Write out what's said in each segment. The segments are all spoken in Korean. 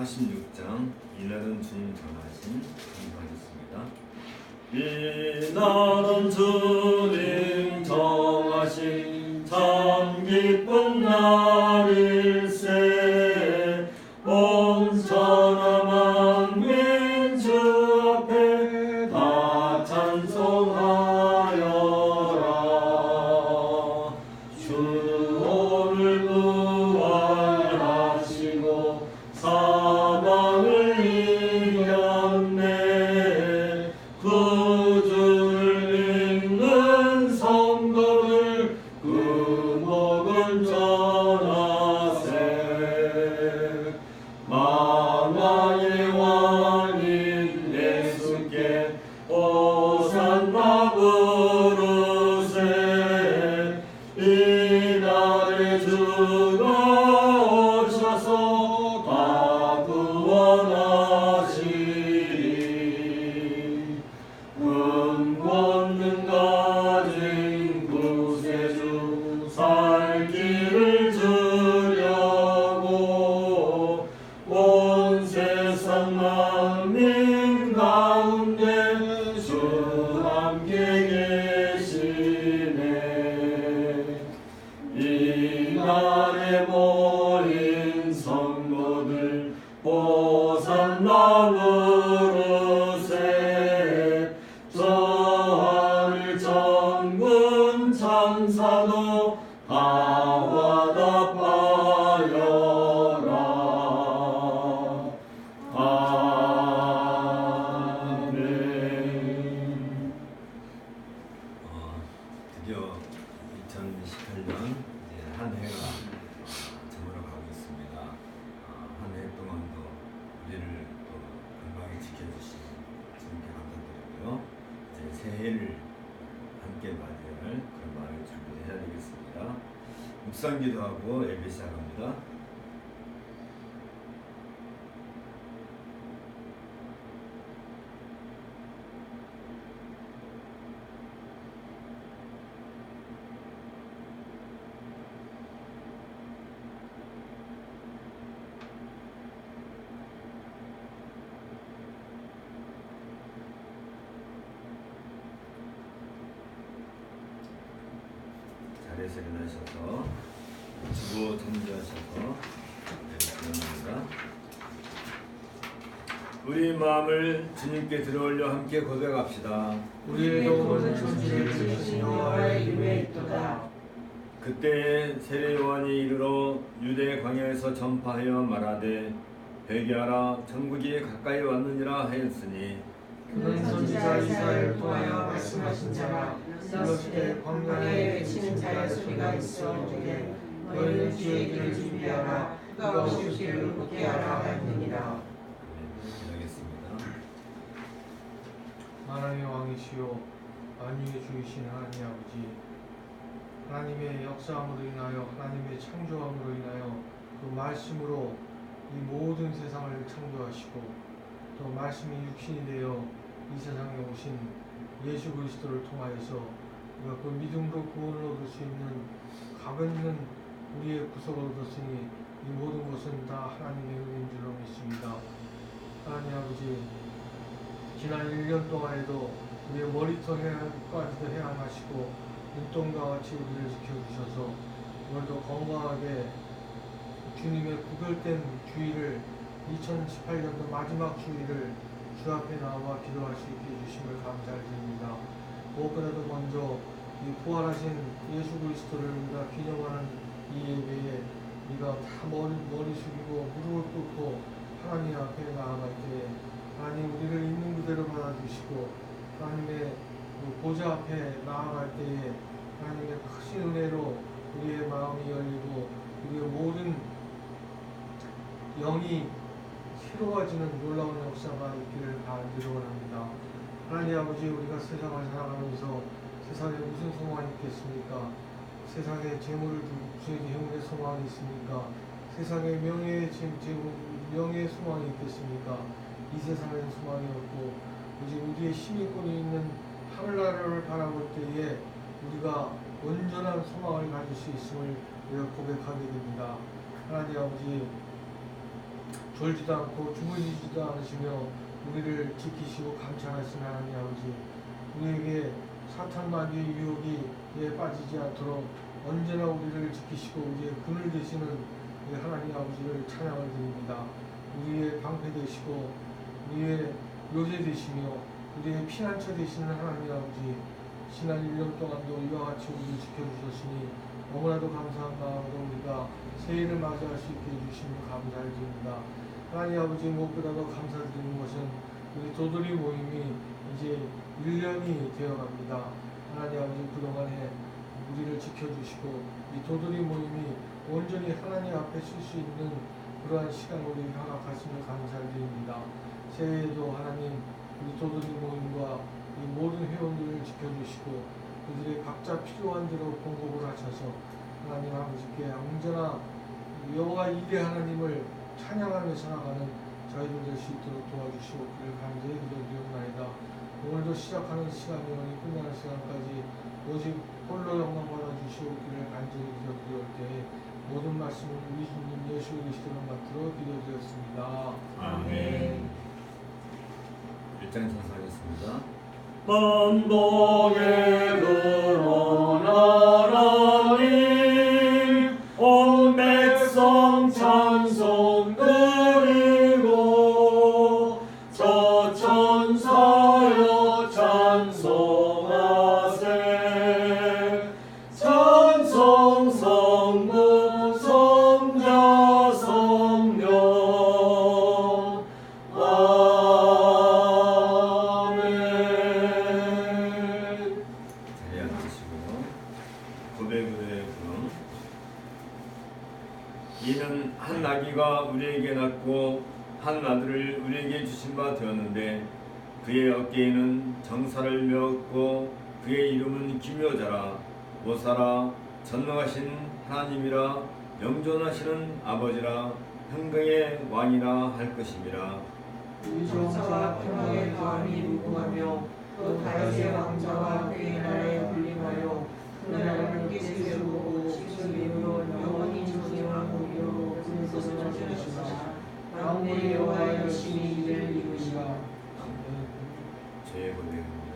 46장 이날은 주님 정하신 공부하겠습니다. 이날은 주님 정하신 참 기쁜 날일세 온 천하 만민 주 앞에 다 찬송하여라. 주 오늘 부활하시고 사망을 이겼네. 구주를 믿는 성도들 금복을 전하세. 만왕의 왕인 예수께 호산나 부르세. 이날에 주가 오셔서 다 구원하시리. 권능 가진 구세주 살 길을 주려고 온 세상 만민 가운데 주 함께 계시네. 이날에 모인 성도들 호산나 부르세. 저 하늘 천군 천사도 다 화답하여라. 아멘. 드디어 2018년 한 해가 저물어가고 있습니다. 한 해 동안도 우리를 또 건강히 지켜주신 주님께 감사드리고요. 이제 새해를 함께 맞이할 그런 마음을 준비해야 되겠습니다. 묵상기도하고 예배 시작합니다. 자리에서 일어나셔서 주보 정지하셔서 기도합니다. 우리 마음을 주님께 들어올려 함께 고백합시다. 우리의 모든 천지를 지으신 여호와의 이름에 있도다. 그때 세례 요한이 이르러 유대 광야에서 전파하여 말하되 회개하라 천국이 가까이 왔느니라 하였으니 그는 선지자 이사야를 통하여 말씀하신 자라. 이르시되 광야에 외치는 자의 소리가 있어 이르되 너희는 주의 길을 준비하라. 그가 오실 길을 걷게 하라 하였느니라. 기도하겠습니다. 하나님의 왕이시요 만유의 주이신 하나님 아버지, 하나님의 역사함으로 인하여 하나님의 창조함으로 인하여 그 말씀으로 이 모든 세상을 창조하시고 또 말씀이 육신이 되어 이 세상에 오신 예수 그리스도를 통하여서 우리가 그 믿음으로 구원을 얻을 수 있는 값있는 우리의 구속을 얻었으니 이 모든 것은 다 하나님의 은혜인 줄로 믿습니다. 하나님 아버지, 지난 1년 동안에도 우리의 머리털까지도 헤아마시고 눈동과 같이 우리를 지켜주셔서 오늘도 건강하게 주님의 구별된 주일을 2018년도 마지막 주일을 주 앞에 나와 기도할 수 있게 해주심을 감사드립니다. 무엇보다도 먼저 이 부활하신 예수 그리스도를 우리가 기념하는 이 예배에 우리가 다 머리 숙이고 무릎을 꿇고 하나님 앞에 나아갈 때에 하나님 우리를 있는 그대로 받아주시고 하나님의 보좌 앞에 나아갈 때에 하나님의 크신 은혜로 우리의 마음이 열리고 우리의 모든 영이 새로워지는 놀라운 역사가 있기를 간절히 원합니다. 하나님 아버지, 우리가 세상을 살아가면서 세상에 무슨 소망이 있겠습니까? 세상에 재물을 두고 재물의 소망이 있습니까? 세상에 명예의 소망이 있겠습니까? 이 세상에는 소망이 없고 오직 우리의 시민권이 있는 하늘나라를 바라볼 때에 우리가 온전한 소망을 가질 수 있음을 우리가 고백하게 됩니다. 하나님 아버지, 졸지도 않고 주무시지도 않으시며 우리를 지키시고 감찰하시는 하나님 아버지, 우리에게 사탄 마귀의 유혹에 빠지지 않도록 언제나 우리를 지키시고 우리의 그늘 되시는 이 하나님 아버지를 찬양을 드립니다. 우리의 방패 되시고 우리의 요새 되시며 우리의 피난처 되시는 하나님 아버지, 지난 1년 동안도 이와 같이 우리를 지켜주셨으니 너무나도 감사한 마음으로 우리가 새해를 맞이할 수 있게 해주시니 감사드립니다. 하나님 아버지, 무엇보다도 감사드리는 것은 우리 도돌이 모임이 이제 1년이 되어갑니다. 하나님 아버지, 그동안에 우리를 지켜주시고 이 도돌이 모임이 온전히 하나님 앞에 쓸 수 있는 그러한 시간으로 향락하시며 감사드립니다. 새해에도 하나님 우리 도돌이 모임과 이 모든 회원들을 지켜주시고 그들의 각자 필요한 대로 공급을 하셔서 하나님 아버지께 언제나 여호와 이레 하나님을 찬양하면서 나가는 저희들 될 수 있도록 도와주시고 그를 간절히 기도드리옵나이다. 오늘도 시작하는 시간이 오니 끝나는 시간까지 오직 홀로 영광 받아주시옵기를 간절히 기도드릴 때에 모든 말씀을 우리 주님 예수 그리스도를 받들어 기도드렸습니다. 아멘. 1장 찬송하겠습니다. 만방에 그런 하나님 온 백성 찬송 드리고 저 천사여 찬송하세 찬송 성부 성자 성령 자리 앉으시고요. 고백의 부름. 이는 한 아기가 우리에게 낳고 한 아들을 우리에게 주신 바 되었는데 그의 어깨에는 정사를 메었고 그의 이름은 기묘자라 모사라 전능하신 하나님이라 영존하시는 아버지라 평강의 왕이라 할 것임이라. 이 정사와 평강의 거함이 무궁하며 또 다윗의 왕자와 그의 나라에 불림하여 그 나라를 빛을 주고 식수림으로 영원히 존재한 공의로 그는 것을 하시리라. 만군의 여호와 열심히 이를 이루시라. 제 고백입니다.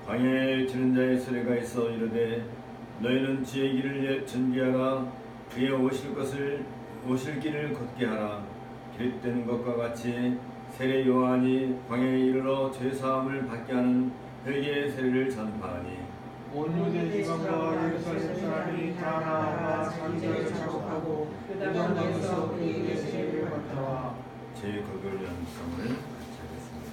광야에 지는 자의 소리가 있어 이르되 너희는 주의 길을 준비하라. 그의 오실 길을 걷게 하라. 기록된 것과 같이 세례 요한이 광야에 이르러 죄사함을 받게 하는 회개의 세례를 전파하니 온 유대 지방과 예루살렘 사람이 다 나아가 자기 죄를 자복하고 그 땅에서 그에게 세례를 받더라. 제 거룩을 연성을 같이 하겠습니다.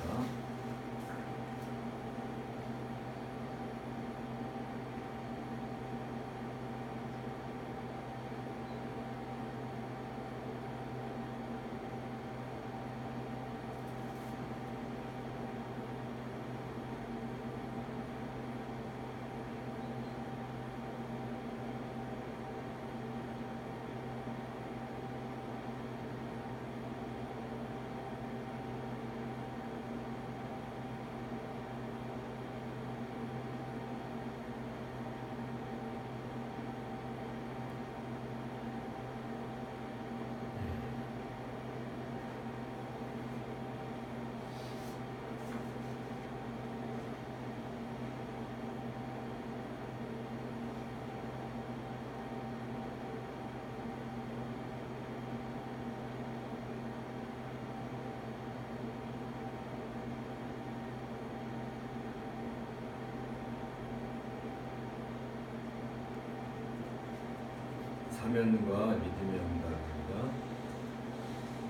사면과 믿음의 응답입니다.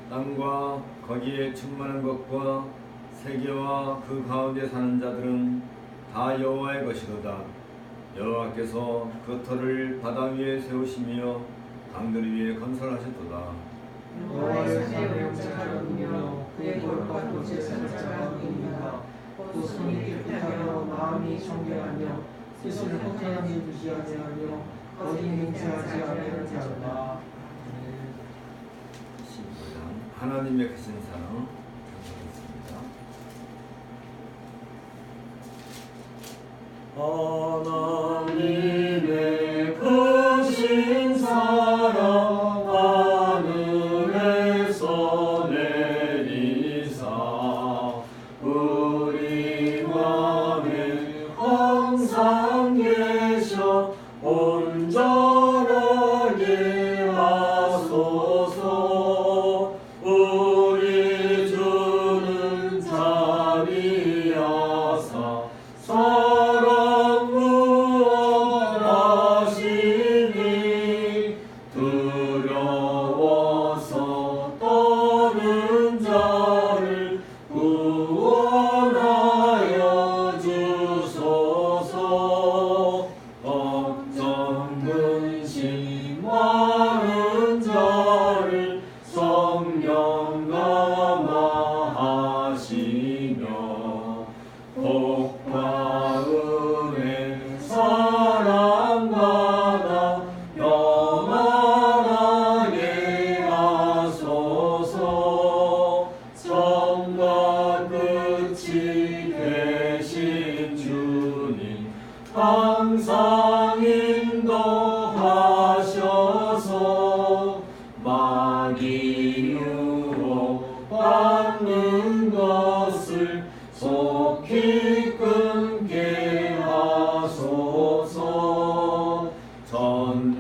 땅과 거기에 충만한 것과 세계와 그 가운데 사는 자들은 다 여호와의 것이로다. 여호와께서 그 터를 바다 위에 세우시며 강들 위에 건설하셨도다. 여호와의 산에 영장을 누며 그의 거룩한 곳에 사는 자가 누굽니까? 또 손이 깨끗하며 마음이 청결하며 뜻을 허탄하게 두지 아니하며 거짓 맹세하지 아니하는 자로다. 15장 하나님의 크신 사랑 감사하겠습니다. 하나님의 크신 사랑 하늘에서 상인도하셔서 마귀 유혹받는 것을 속히 끊게 하소서. 전능하신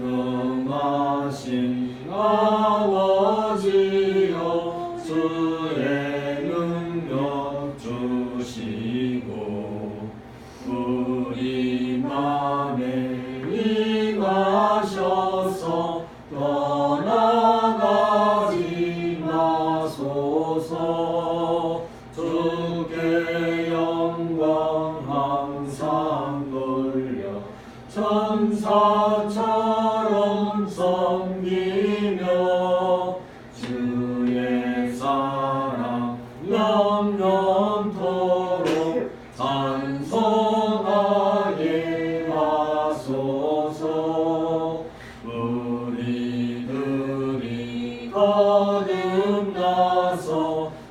아버지여 주의 능력 주시고 우리 맘에 임하셔서 떠나가지 마소서. 주께 영광 항상 돌려 천사처럼 섬기며 주의 사랑 영영토록 찬송하게 하소서. 우리들이 거듭나서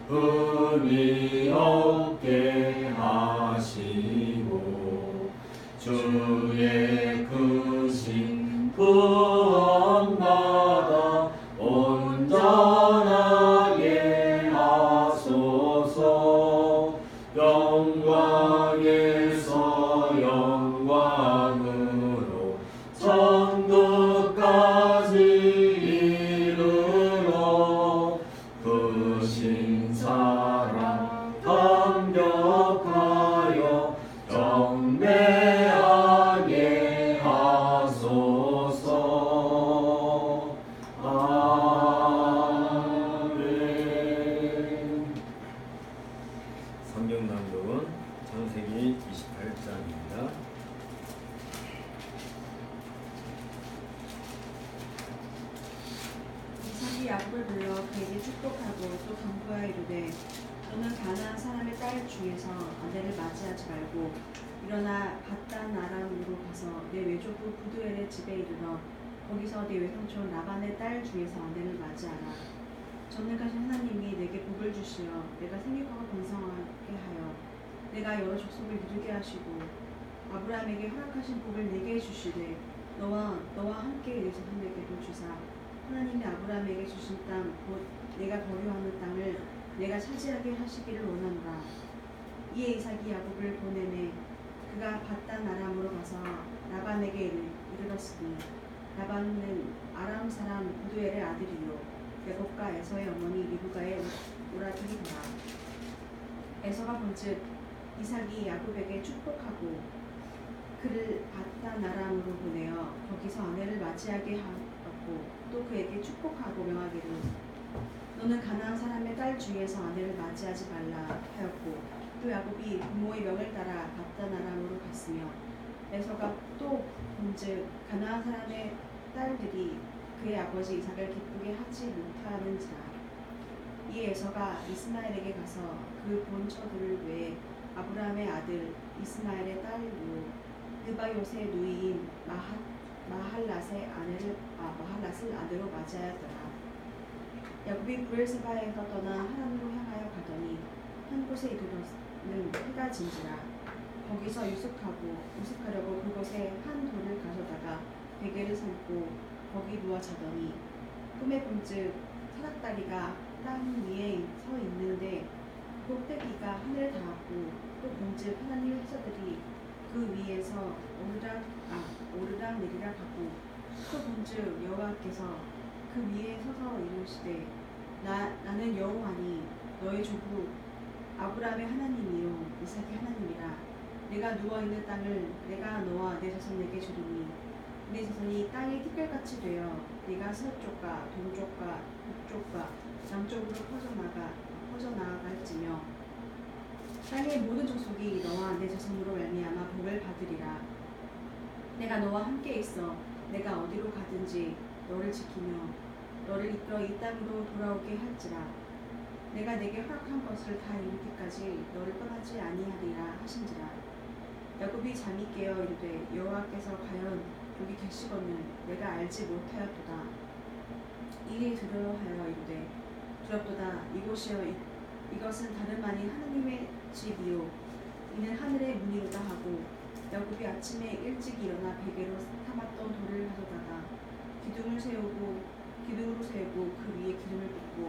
흠이 없게 하시고 주의 크신 구원받아 온전하게 하소서. 영광에서 영광으로 천국까지 이르러 크신 사랑 감격하여 경배하게 하소서. 아멘. 성경 낭독은 창세기 28장입니다. 이삭이 야곱을 불러 그에게 축복하고 또 경고하여 이르되 너는 가나안 사람의 딸 중에서 아내를 맞이하지 말고 일어나 밧단 아람으로 가서 내 외조부 부두엘의 집에 이르러 거기서 내 외삼촌 라반의 딸 중에서 아내를 맞이하라. 전능하신 하나님이 내게 복을 주시어 내가 생육하고 번성하게 하여 내가 여러 족속을 이루게 하시고 아브라함에게 허락하신 복을 내게 주시되 너와 함께 내 자손에게도 주사 하나님이 아브라함에게 주신 땅 곧 내가 거류하는 땅을 내가 차지하게 하시기를 원하노라. 이에 이삭이 야곱을 보내매 그가 밧단 아람으로 가서 라반에게 이르렀으니 라반은 아람 사람 부두엘의 아들이요 야곱과 에서의 어머니 리브가의 오라들이더라. 에서가 본즉 이삭이 야곱에게 축복하고 그를 밧단 아람으로 보내어 거기서 아내를 맞이하게 하였고 또 그에게 축복하고 명하기를 너는 가나안 사람의 딸 중에서 아내를 맞이하지 말라 하였고 또 야곱이 부모의 명을 따라 밧단 아람으로 갔으며 에서가 또 본즉 가나안 사람의 딸들이 그의 아버지 이삭을 기쁘게 하지 못하는지라. 이에 에서가 이스마엘에게 가서 그 본처들을 외에 아브라함의 아들 이스마엘의 딸로 느바요의 누이인 마할랏을 아내로 맞이하였더라. 야곱이 브엘세바에서 떠나 하란으로 향하여 가더니 한 곳에 이르러는 해가 진지라. 거기서 유숙하려고 그곳에 한 돌을 가져다가 베개를 삼고 거기 누워 자더니 꿈에 본즉 사닥다리가 땅 위에 서 있는데 꼭대기가 하늘에 닿았고 또 본즉 하나님의 해저들이 그 위에서 오르락 내리락 하고 또 본즉 여호와께서 그 위에 서서 이르시되 나는 여호와니 너의 조부 아브라함의 하나님이요 이삭의 하나님이라. 내가 누워있는 땅을 내가 너와 내 자손에게 주리니 내 자손이 땅의 티끌같이 되어 네가 서쪽과 동쪽과 북쪽과 남쪽으로 퍼져나갈지며 땅의 모든 족속이 너와 내 자손으로 말미암아 복을 받으리라. 내가 너와 함께 있어 내가 어디로 가든지 너를 지키며 너를 이끌어 이 땅으로 돌아오게 할지라. 내가 내게 허락한 것을 다 이루기까지 너를 떠나지 아니하리라 하신지라. 야곱이 잠이 깨어 이르되 여호와께서 과연 여기 계시거늘 내가 알지 못하였도다. 이에 두려워하여 이르되 두렵도다. 이곳이여 이것은 다름 아닌 하나님의 집이요 이는 하늘의 문이로다 하고 야곱이 아침에 일찍 일어나 베개로 삼았던 돌을 가져다가 기둥으로 세우고 그 위에 기름을 붓고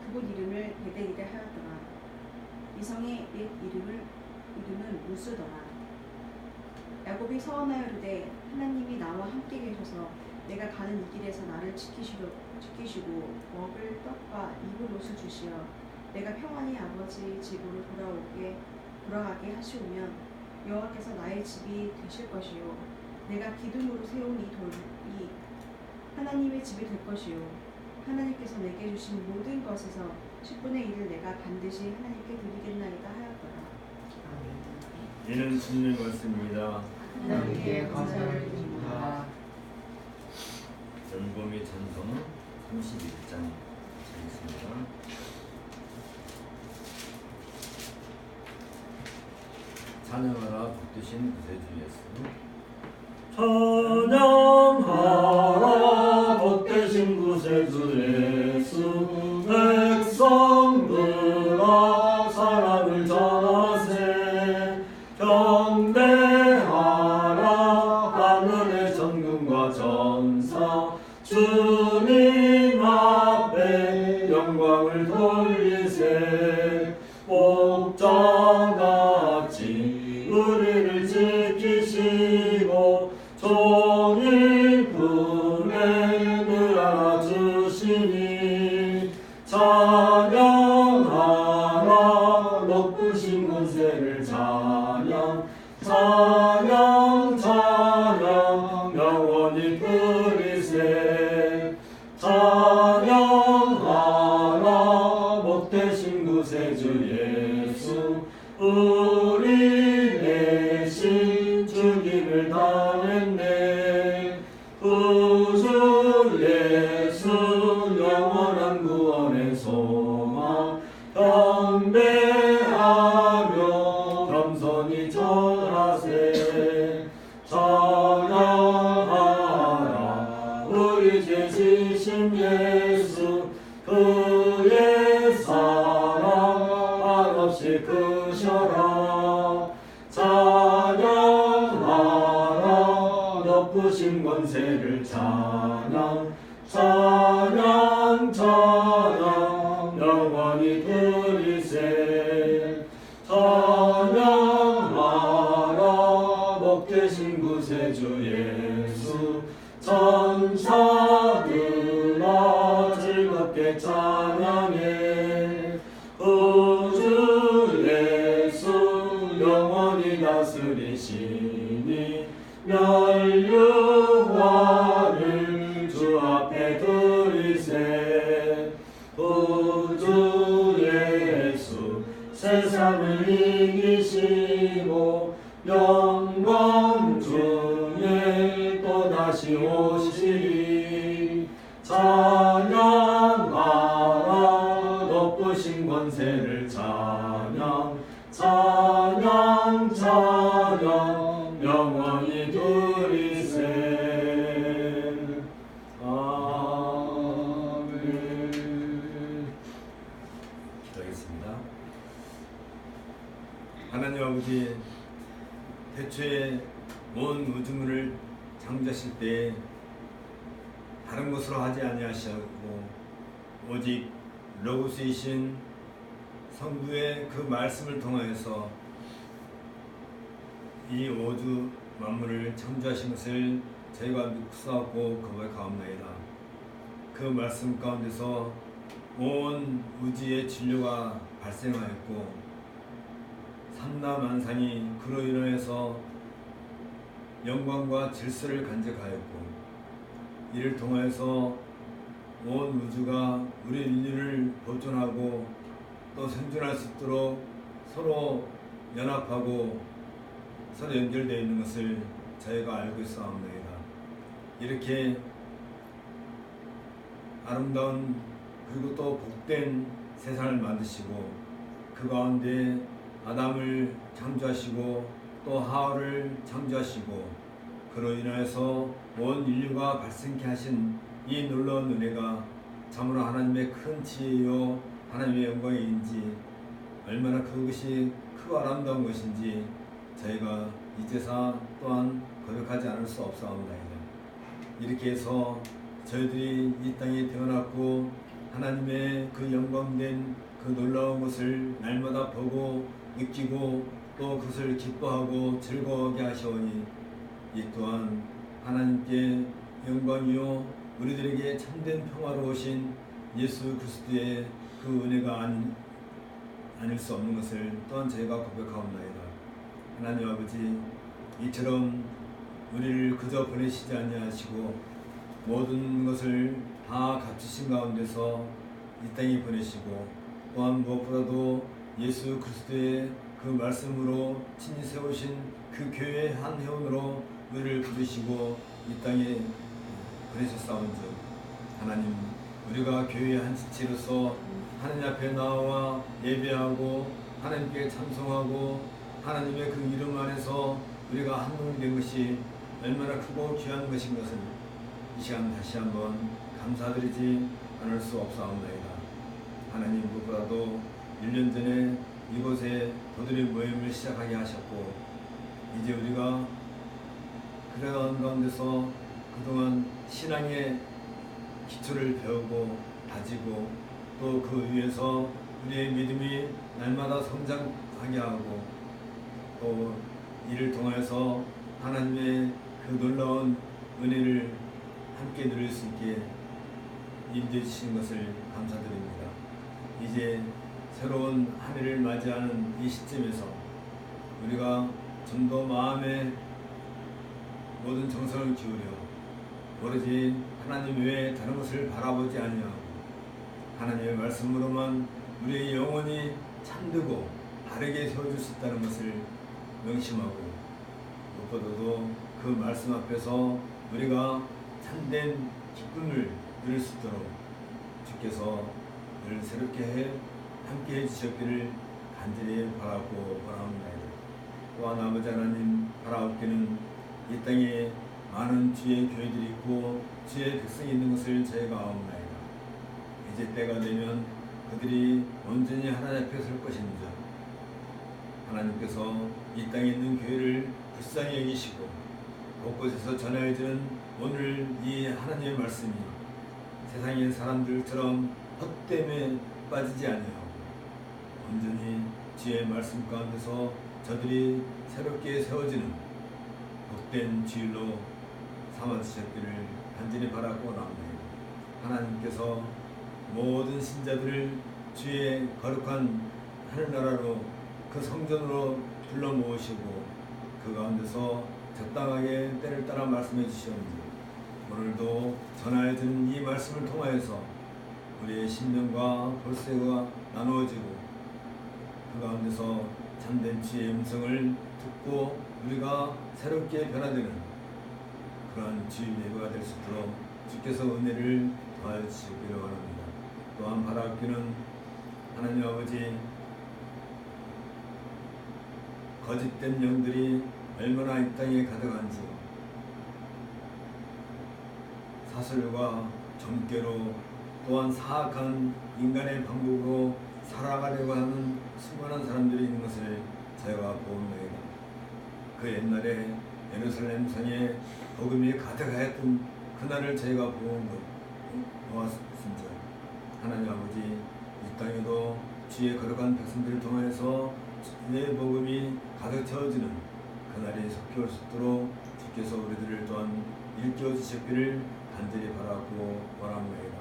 그곳 이름을 베델이라 하였더라. 이 성의 옛 이름은 루스더라. 야곱이 서원하여 이르되 하나님이 나와 함께 계셔서 내가 가는 이 길에서 나를 지키시고 먹을 떡과 입을 옷을 주시어 내가 평안히 아버지 집으로 돌아가게 하시오면 여호와께서 나의 집이 되실 것이요 내가 기둥으로 세운 이 돌이 하나님의 집이 될 것이요 하나님께서 내게 주신 모든 것에서 10분의 1을 내가 반드시 하나님께 드리겠나이다 하였더라. 이는 주님의 말씀입니다. 하나님께 감사를 드립니다. 전범의 찬송 31장 읽겠습니다. 찬양하라 복되신 구세주 예수. 찬양하라 복되신 구세주 예수. 백성들아 사랑을 전하세. 경배하라 하늘의 천군과 전사. 주님 앞에 영광을 돌리세. 목자같이 우리를 지키시고 종일 품에 늘 안아주시니 찬양하라 높으신 권세를 찬양 영원히 부리세. 찬양하라 복되신 구세주 예수. 우리 대신 죽임을 당했네. 구주 예수 영원한 구원의 소망. 경배하며 겸손히 절하세. 찬양하라 우리 죄 지신 예수. 그의 사랑 한없이 크셔라. 찬양하라 높으신 권세를 찬양 영원히 드리세. 찬양하라 복되신 구세주 예수. 천사들아 즐겁게 찬양해. 구주 예수 영원히 다스리시니 멸류관을 주 앞에 드리세. 구주 예수 세상을 이기시고 영광 중에 또다시 오시리. 찬양하라 높으신 권세를 찬양 영원히 드리세. 아멘. 기도하겠습니다. 하나님 아버지, 태초에 온 우주문을 창조하실 때 다른 것으로 하지 아니하시고 오직 로고스이신 성부의 그 말씀을 통하여서 이 우주 만물을 창조하신 것을 저희가 묵상하고 고백하옵나이다. 그 말씀 가운데서 온 우주의 진료가 발생하였고 삼라만상이 그로 인하여서 영광과 질서를 간직하였고 이를 통하여서 온 우주가 우리 인류를 보존하고 또 생존할 수 있도록 서로 연합하고 서로 연결되어 있는 것을 저희가 알고 있사옵나이다. 이렇게 아름다운 그리고 또 복된 세상을 만드시고 그 가운데 아담을 창조하시고 또 하와를 창조하시고 그로 인하여서 온 인류가 발생케 하신 이 놀라운 은혜가 참으로 하나님의 큰 지혜요 하나님의 영광인지 얼마나 그것이 크고 아름다운 것인지 저희가 이 제사 또한 거룩하지 않을 수 없사옵나이다. 이렇게 해서 저희들이 이 땅에 태어났고 하나님의 그 영광된 그 놀라운 것을 날마다 보고 느끼고 또 그것을 기뻐하고 즐거워하게 하시오니 이 또한 하나님께 영광이요 우리들에게 참된 평화로 오신 예수 그리스도의 그 은혜가 아닐 수 없는 것을 또한 저희가 고백하옵나이다. 하나님 아버지, 이처럼 우리를 그저 보내시지 아니하시고 모든 것을 다 갖추신 가운데서 이 땅에 보내시고 또한 무엇보다도 예수 그리스도의 그 말씀으로 친히 세우신 그 교회의 한 회원으로 우리를 부르시고 이 땅에 보내셨사온즉 하나님, 우리가 교회의 한 지체로서 하나님 앞에 나와 예배하고 하나님께 찬송하고 하나님의 그 이름 안에서 우리가 한 몸이 된 것이 얼마나 크고 귀한 것인 것을 이 시간 다시 한번 감사드리지 않을 수 없사옵나이다. 하나님, 무엇보다도 1년 전에 이곳에 도들의 모임을 시작하게 하셨고 이제 우리가 그러한 가운데서 그동안 신앙의 기초를 배우고 다지고 또 그 위에서 우리의 믿음이 날마다 성장하게 하고 또 이를 통해서 하나님의 그 놀라운 은혜를 함께 누릴 수 있게 인도해 주신 것을 감사드립니다. 이제 새로운 한 해를 맞이하는 이 시점에서 우리가 좀 더 마음에 모든 정성을 기울여 오로지 하나님 외에 다른 것을 바라보지 아니하고 하나님의 말씀으로만 우리의 영혼이 잠들고 바르게 세워줄 수 있다는 것을 명심하고 무엇보다도 그 말씀 앞에서 우리가 참된 기쁨을 누릴 수 있도록 주께서 늘 새롭게 함께 해주셨기를 간절히 바라고 원하옵나이다. 또한 아버지 하나님, 바라옵기는 이 땅에 많은 주의 교회들이 있고 주의 백성이 있는 것을 저희가 아옵나이다. 이제 때가 되면 그들이 온전히 하나님 앞에 설 것인지 하나님께서 이 땅에 있는 교회를 불쌍히 여기시고 곳곳에서 전해지는 오늘 이 하나님의 말씀이 세상의 사람들처럼 헛됨에 빠지지 아니하고 온전히 주의 말씀 가운데서 저들이 새롭게 세워지는 복된 주일로 삼아주셨기를 간절히 바라고 나옵니다. 하나님께서 모든 신자들을 주의 거룩한 하늘나라로 그 성전으로 불러 모으시고 그 가운데서 적당하게 때를 따라 말씀해 주시옵니 오늘도 전하여진 이 말씀을 통하여서 우리의 심령과 볼새가 나누어지고 그 가운데서 참된 주의 음성을 듣고 우리가 새롭게 변화되는 그러한 주의 예배가 될 수 있도록 주께서 은혜를 더하여 주시기를 원합니다. 또한 바라옵기는 하나님 아버지, 거짓된 영들이 얼마나 이 땅에 가득한지 사슬과 점괘로 또한 사악한 인간의 방법으로 살아가려고 하는 수많은 사람들이 있는 것을 저희가 보옵나이다. 그 옛날에 예루살렘 성에 복음이 가득하였던 그날을 저희가 보았습니다. 하나님 아버지, 이 땅에도 주의 거룩한 백성들을 통해서 주의 복음이 가득 채워지는 그날이 속히 올 수 있도록 주께서 우리들을 또한 일깨워 주셨기를 간절히 바라고 원합니다.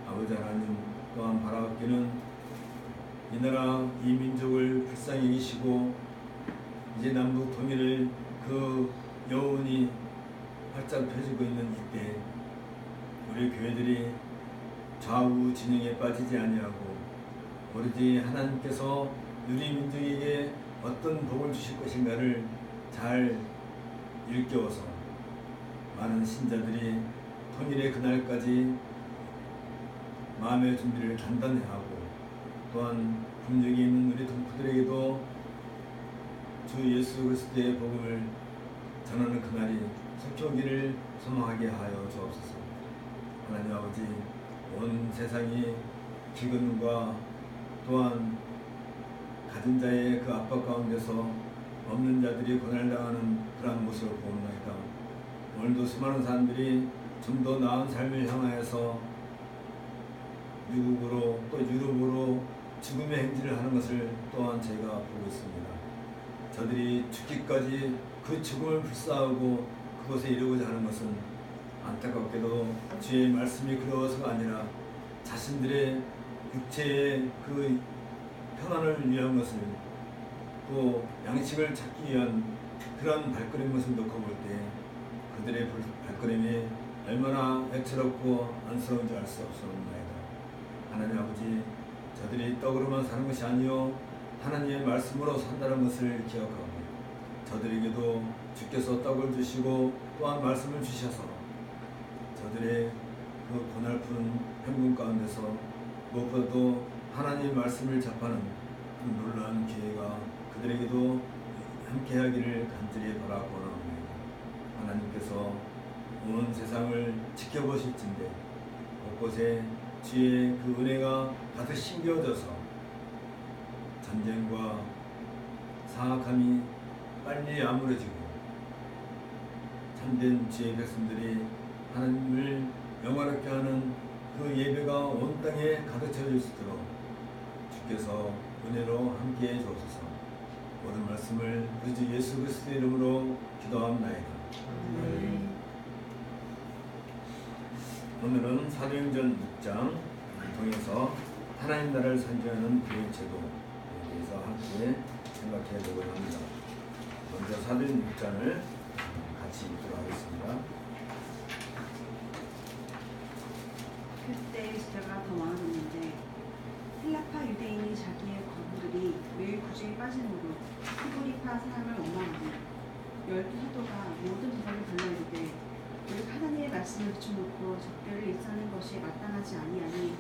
아버지 하나님, 또한 바라옵기는 이 나라 이 민족을 불쌍히 여기시고 이제 남북 통일을 그 여운이 활짝 펴지고 있는 이때 우리 교회들이 좌우 진영에 빠지지 아니하고 오로지 하나님께서 우리 민족에게 어떤 복을 주실 것인가를 잘 일깨워서 많은 신자들이 통일의 그날까지 마음의 준비를 단단히 하고 또한 국력이 있는 우리 동포들에게도 주 예수 그리스도의 복음을 전하는 그날이 속히 오기를 소망하게 하여 주옵소서. 하나님 아버지, 온 세상이 기근과 또한 가진 자의 그 압박 가운데서 없는 자들이 고난당하는 그러한 모습을 보옵나이다. 오늘도 수많은 사람들이 좀 더 나은 삶을 향하여서 미국으로 또 유럽으로 죽음의 행진을 하는 것을 또한 제가 보고 있습니다. 저들이 죽기까지 그 죽음을 불사하고 그곳에 이르고자 하는 것은 안타깝게도 주의 말씀이 그러서가 아니라 자신들의 육체의 그 평안을 위한 것을 또 양식을 찾기 위한 그런 발걸음 것을 놓고 볼 때 그들의 발걸음이 얼마나 애처롭고 안쓰러운지 알 수 없사옵나이다. 하나님 아버지, 저들이 떡으로만 사는 것이 아니요 하나님의 말씀으로 산다는 것을 기억하고 저들에게도 주께서 떡을 주시고 또한 말씀을 주셔서 저들의 그 고날픈 행군 가운데서 무엇보다도 하나님의 말씀을 접하는 그 놀라운 기회가 그들에게도 함께하기를 간절히 바라고 원합니다. 하나님께서 온 세상을 지켜보실진데 곳곳에 주의 그 은혜가 가득 심겨져서 전쟁과 사악함이 빨리 아무러지고 참된 주의 백성들이 하나님을 영화롭게 하는 그 예배가 온 땅에 가득 채워질 수 있도록 주께서 은혜로 함께해 주옵소서. 모든 말씀을 우리 주 예수 그리스도의 이름으로 기도합나이다. 오늘은 사도행전 6장 통해서 하나님 나라를 선지하는 교회 제도에 대해서 함께 생각해 보고자 합니다. 먼저 사도행전 6장을 같이 읽도록 하겠습니다. 그때 숫자가 더 많아졌는데 헬라파 유대인이 자기의 과부들이 매일 구제에 빠짐으로 히브리파 사람을 원망하니 12사도가 모든 제사를 불러이르되 우리 하나님의 말씀을 붙여놓고 적결을 일사하는 것이 마땅하지 아니하니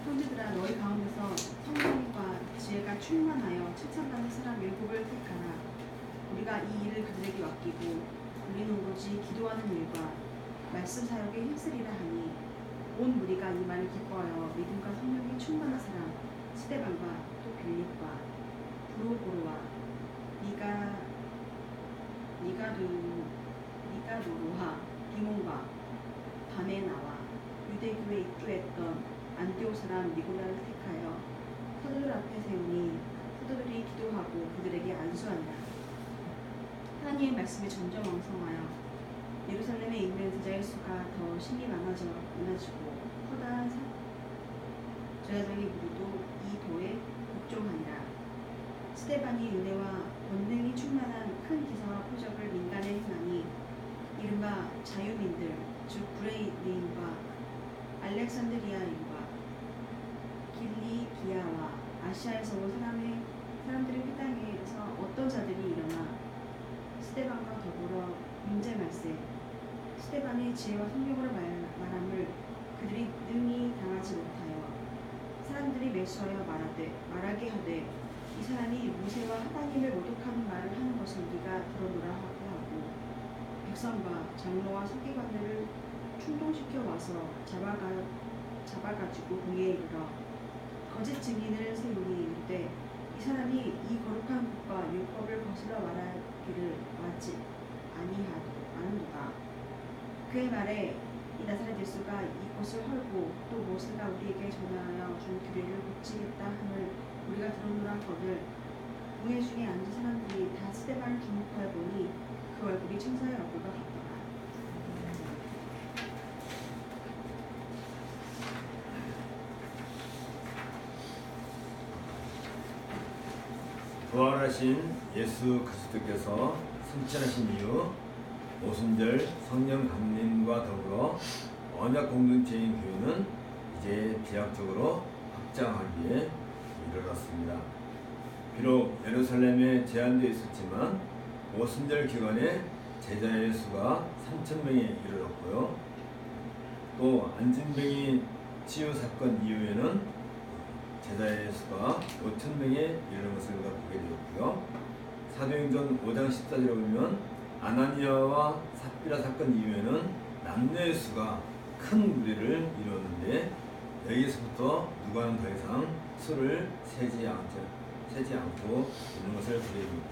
형제들아 너희 가운데서 성령과 지혜가 충만하여 칭찬받는 사람 7을 택하라. 우리가 이 일을 그들에게 맡기고 우리는 오로지 기도하는 일과 말씀 사역에 힘쓰리라 하니 온 무리가 이 말을 기뻐하여 믿음과 성령이 충만한 사람 스데반과 또 빌립과 브로고로와 니가노로와 디몬과 바메나와 유대교에 입주했던 안디오 사람 니고라를 택하여 사도들 앞에 세우니 사도들이 기도하고 그들에게 안수하니라. 하나님의 말씀이 점점 왕성하여 예루살렘에 있는 제자의 수가 더 심히 많아지고 커다란 제사장의 무리도 이 도에 복종하니라. 스데반이 은혜와 권능이 충만한 큰 기사와 표적을 민간에 행하니 이른바 자유민들 즉 구레네인과 알렉산드리아인과 길리기아와 아시아에서 온 사람들의 회당에서 어떤 자들이 일어나 스데반과 더불어 문제말세 스데반의 지혜와 성령으로 말함을 그들이 능히 당하지 못하여 사람들이 매수하여 말하게 하되 이 사람이 모세와 하나님을 모독하는 말을 하는 것을 우리가 들어노라 하고 백성과 장로와 서기관들을 충동시켜 와서 잡아가지고 공회에 이르러 거짓 증인을 세우니 이르되 이 사람이 이 거룩한 법과 율법을 거슬러 말하기를 맞지 아니하도다. 그의 말에 이 나사렛 예수가 이것을 헐고 또 모세가 우리에게 전하여 준 규례를 고치겠다 함을 우리가 들었노라 하거늘 공회 중에 앉은 사람들이 다 스데반을 주목하여 보니 그 얼굴이 천사의 얼굴과 같더라. 부활하신 예수 그리스도께서 승천하신 이후 오순절 성령 강림과 더불어 언약 공동체인 교회는 이제 대학적으로 확장하기에 이르렀습니다. 비록 예루살렘에 제한되어 있었지만 오순절 기간에 제자의 수가 3,000명에 이르렀고요. 또 안진뱅이 치유 사건 이후에는 제자의 수가 5,000명에 이르는 것을 우리가 보게 되었고요. 사도행전 5장 14절에 보면 아나니아와 삽비라 사건 이후에는 남녀의 수가 큰 무리를 이루었는데 여기서부터 누가는 더 이상 수를 세지 않고 있는 것을 보게 됩니다.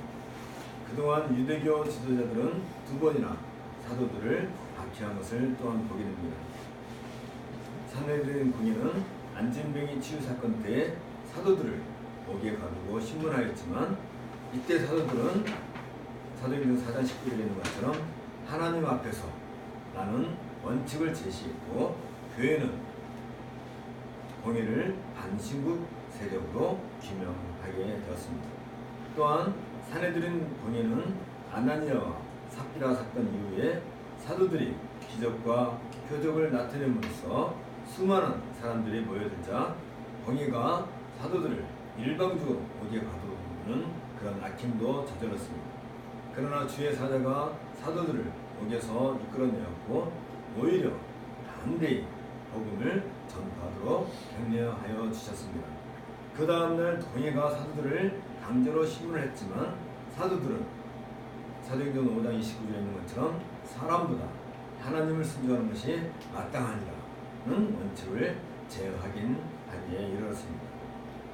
그동안 유대교 지도자들은 두 번이나 사도들을 박해한 것을 또한 보게 됩니다. 산헤드린 공회는 안진병이 치유 사건 때 사도들을 옥에 가두고 신문하였지만 이때 사도들은 사도행전 4장 19절에 있는 것처럼 하나님 앞에서 라는 원칙을 제시했고 교회는 공회를 반신국 세력으로 규명하게 되었습니다. 또한 산헤드린 공회는 아나니아와 삽비라 사건 이후에 사도들이 기적과 표적을 나타냄으로써 수많은 사람들이 모여들자 공회가 사도들을 일방적으로 옥에 가두는 그런 악행도 저질렀습니다. 그러나 주의 사자가 사도들을 옥에서 이끌어내었고 오히려 반대의 복음을 전파하도록 격려하여 주셨습니다. 그 다음날 공회가 사도들을 강제로 신문을 했지만 사도들은 사도행전 5장 29절에 있는 것처럼 사람보다 하나님을 순종하는 것이 마땅하니라는 원칙을 제어하기에 이르렀습니다.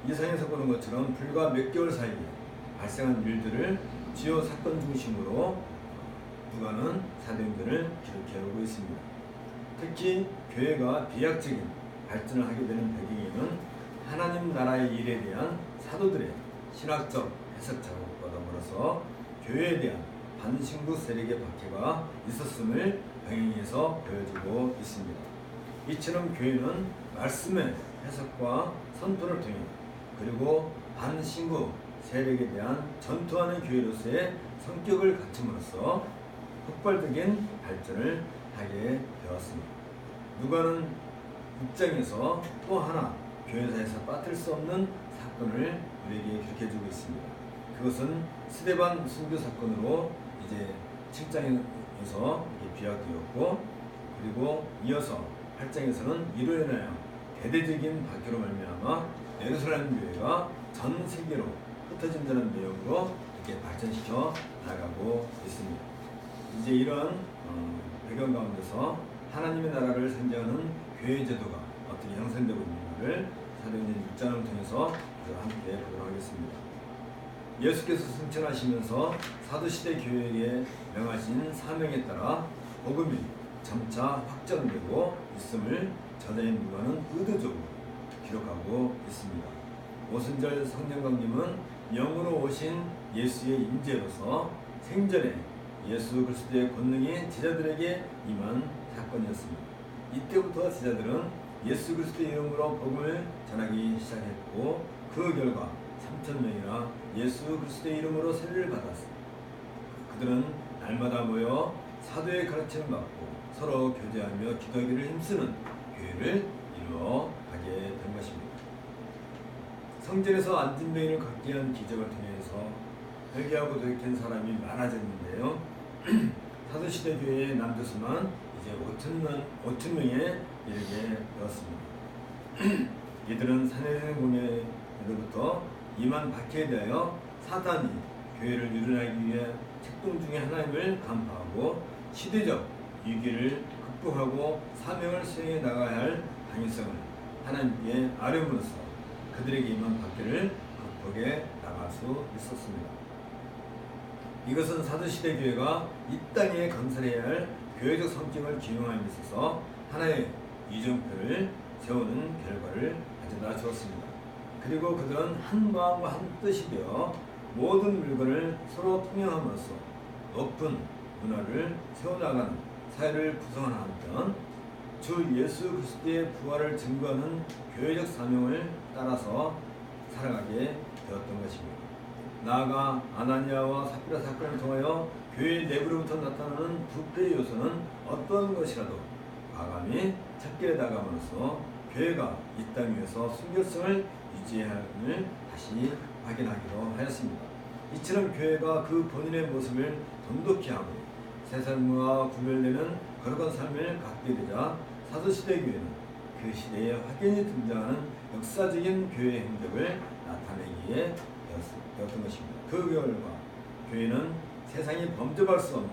이상에서 보는 것처럼 불과 몇 개월 사이에 발생한 일들을 주요 사건 중심으로 누가는 사도행전을 기록해오고 있습니다. 특히 교회가 비약적인 발전을 하게 되는 배경에는 하나님 나라의 일에 대한 사도들의 신학적 해석 작업과 더불어서 교회에 대한 반신국 세력의 박해가 있었음을 병행해서 보여주고 있습니다. 이처럼 교회는 말씀의 해석과 선포를 통해 그리고 반신국 세력에 대한 전투하는 교회로서의 성격을 갖춤으로써 폭발적인 발전을 하게 되었습니다. 누가는 입장에서 또 하나 교회사에서 빠뜨릴 수 없는 사건을 우리에게 기록해주고 있습니다. 그것은 스데반 순교 사건으로 이제 7장에서 비약되었고 그리고 이어서 8장에서는 이로 인하여 대대적인 박해로 말미암아 예루살렘 교회가 전 세계로 흩어진다는 내용으로 이렇게 발전시켜 나가고 있습니다. 이제 이런 배경 가운데서 하나님의 나라를 상징하는 교회 제도가 어떻게 형성되고 있는가를 사도행전 6장을 통해서 함께 보도록 하겠습니다. 예수께서 승천하시면서 사도시대 교회에 명하신 사명에 따라 복음이 점차 확장되고 있음을 저자인 누가는 의도적으로 기록하고 있습니다. 오순절 성령강림은 영으로 오신 예수의 임재로서 생전에 예수 그리스도의 권능이 제자들에게 임한 사건이었습니다. 이때부터 제자들은 예수 그리스도의 이름으로 복음을 전하기 시작했고 그 결과 3,000명이나 예수 그리스도의 이름으로 세례를 받았습니다. 그들은 날마다 모여 사도의 가르침을 받고 서로 교제하며 기도하기를 힘쓰는 교회를 이루어가게 된 것입니다. 성전에서 안진병인을 걷게 한 기적을 통해서 회개하고 돌이킨 사람이 많아졌는데요. 사도시대 교회의 남교수만 이제 5,000명에 이르게 되었습니다. 이들은 산헤드린 공회로부터 임한 박해에 대하여 사단이 교회를 유린하기 위해 책동 중에 하나님을 간파하고 시대적 위기를 극복하고 사명을 수행해 나가야 할 당위성을 하나님께 아뢰므로써 그들에게 임한 박해를 극복해 나갈 수 있었습니다. 이것은 사도시대 교회가 이 땅에 건설해야 할 교회적 성격을 기용함에 있어서 하나의 이정표를 세우는 결과를 가져다 주었습니다. 그리고 그들은 한 마음과 한 뜻이 되어 모든 물건을 서로 통용함으로써 높은 문화를 세워나가는 사회를 구성하는 한편 주 예수 그리스도의 부활을 증거하는 교회적 사명을 따라서 살아가게 되었던 것입니다. 나아가 아나니아와 삽비라 사건을 통하여 교회 내부로부터 나타나는 부패의 요소는 어떤 것이라도 과감히 찾게 나감으로써 교회가 이 땅 위에서 순결성을 유지해야 함을 다시 확인하기로 하였습니다. 이처럼 교회가 그 본인의 모습을 돈독히 하고 세상과 구별되는 거룩한 삶을 갖게 되자 사도시대 교회는 그 시대에 확연히 등장하는 역사적인 교회의 행적을 나타내기에 되었던 것입니다. 그 결과 교회는 세상이 범접할 수 없는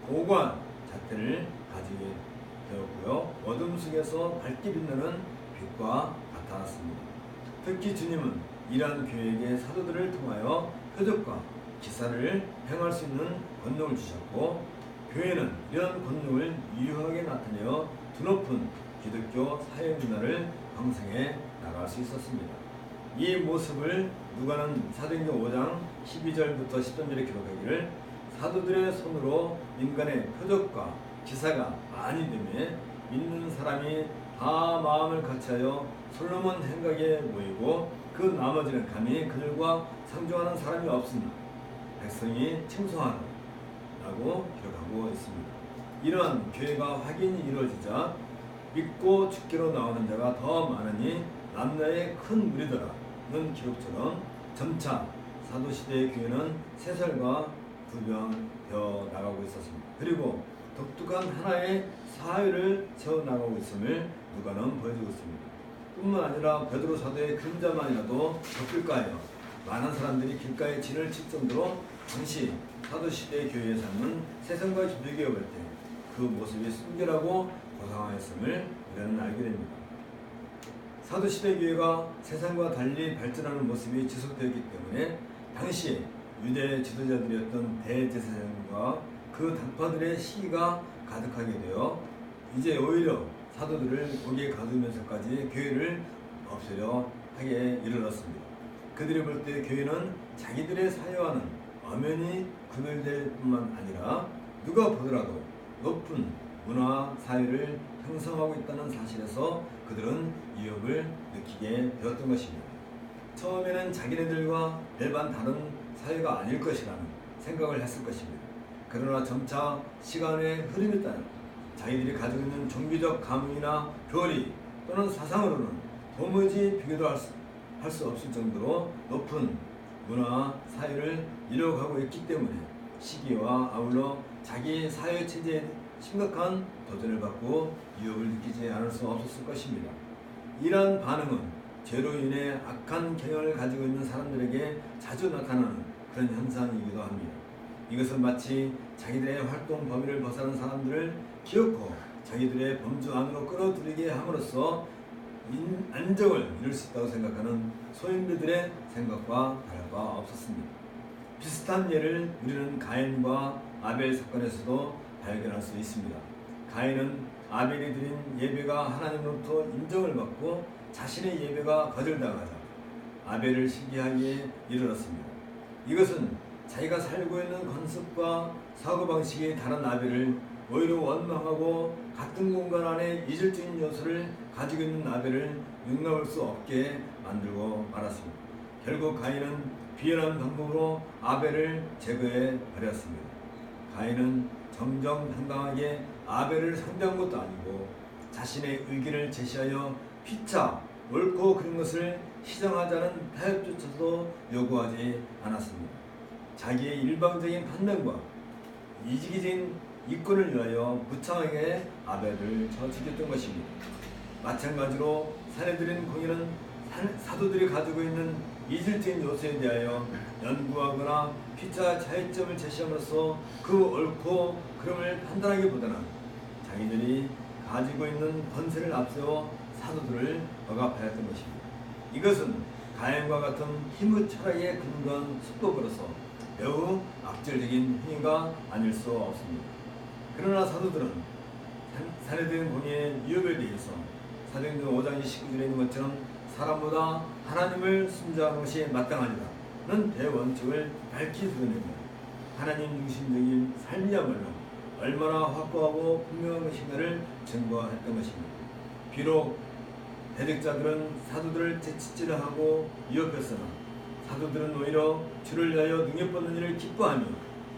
고고한 잣대를 가지게 되었고요. 어둠 속에서 밝게 빛나는 빛과 나타났습니다. 특히 주님은 이러한 교회에게 사도들을 통하여 표적과 기사를 행할 수 있는 권능을 주셨고, 교회는 이런 권능을 유효하게 나타내어 드높은 기독교 사회 문화를 형성해 나갈 수 있었습니다. 이 모습을 누가는 사도행전 5장 12절부터 13절에 기록하기를, 사도들의 손으로 인간의 표적과 기사가 많이 되매 믿는 사람이 다 마음을 같이하여 솔로몬 행각에 모이고 그 나머지는 감히 그들과 상종하는 사람이 없으나 백성이 칭송하노 라고 기록하고 있습니다. 이러한 교회가 확인이 이루어지자 믿고 죽기로 나오는 자가 더 많으니 남녀의 큰 무리더라는 기록처럼 점차 사도시대의 교회는 세살과 구변되어 나가고 있었습니다. 그리고 독특한 하나의 사회를 세워나가고 있음을 누가는 보여주고 있습니다. 뿐만 아니라 베드로 사도의 그림자만이라도 덮을까하여 많은 사람들이 길가에 진을 칠 정도로 당시 사도시대의 교회의 삶은 세상과 비교해 볼 때 그 모습이 순결하고 고상하였음을 우리는 알게 됩니다. 사도시대 교회가 세상과 달리 발전하는 모습이 지속되었기 때문에 당시 유대 지도자들이었던 대제사장과 그 당파들의 시기가 가득하게 되어 이제 오히려 사도들을 고기에 가두면서까지 교회를 없애려 하게 이르렀습니다. 그들이 볼 때 교회는 자기들의 사회와는 엄연히 구별될 뿐만 아니라 누가 보더라도 높은 문화 사회를 형성하고 있다는 사실에서 그들은 위협을 느끼게 되었던 것입니다. 처음에는 자기네들과 일반 다른 사회가 아닐 것이라는 생각을 했을 것입니다. 그러나 점차 시간의 흐름에 따라 자기들이 가지고 있는 종교적 가문이나 교리 또는 사상으로는 도무지 비교도 할 수 없을 정도로 높은 문화 사회를 이뤄가고 있기 때문에 시기와 아울러 자기 사회 체제에 심각한 도전을 받고 위협을 느끼지 않을 수 없었을 것입니다. 이러한 반응은 죄로 인해 악한 경향을 가지고 있는 사람들에게 자주 나타나는 그런 현상이기도 합니다. 이것은 마치 자기들의 활동 범위를 벗어난 사람들을 기어코 자기들의 범주 안으로 끌어들이게 함으로써 안정을 이룰 수 있다고 생각하는 소인배들의 생각과 다를 바 없었습니다. 비슷한 예를 우리는 가인과 아벨 사건에서도 발견할 수 있습니다. 가인은 아벨이 드린 예배가 하나님으로부터 인정을 받고 자신의 예배가 거절당하자 아벨을 시기하기에 이르렀습니다. 이것은 자기가 살고 있는 관습과 사고방식이 다른 아벨을 오히려 원망하고 같은 공간 안에 이질적인 요소를 가지고 있는 아벨을 용납할 수 없게 만들고 말았습니다. 결국 가인은 비열한 방법으로 아벨을 제거해 버렸습니다. 가인은 정정당당하게 아벨을 상대한 것도 아니고 자신의 의기를 제시하여 피차 옳고 그른 것을 시정하자는 타협조차도 요구하지 않았습니다. 자기의 일방적인 판단과 이기적인 이권을 위하여 무창하게 아벨을 죽였던 것입니다. 마찬가지로 사내들인 공의는 사도들이 가지고 있는 이질적인 요소에 대하여 연구하거나 피차 차이점을 제시함으로써 그 옳고 그름을 판단하기보다는 자기들이 가지고 있는 권세를 앞세워 사도들을 억압하였던 것입니다. 이것은 가인과 같은 힘의 철학에 근거한 수법으로서 매우 악질적인 행위가 아닐 수 없습니다. 그러나 사도들은 사내들인 공의의 위협에 대해서 사도행전 5장 29절에 있는 것처럼 사람보다 하나님을 순종하는 것이 마땅하니라는 대원칙을 밝히 드러냅니다. 하나님 중심적인 삶이야말로 얼마나 확고하고 분명한 것인가를 증거했던 것입니다. 비록 대적자들은 사도들을 재치질하고 위협했으나 사도들은 오히려 주를 위하여 능력받는 일을 기뻐하며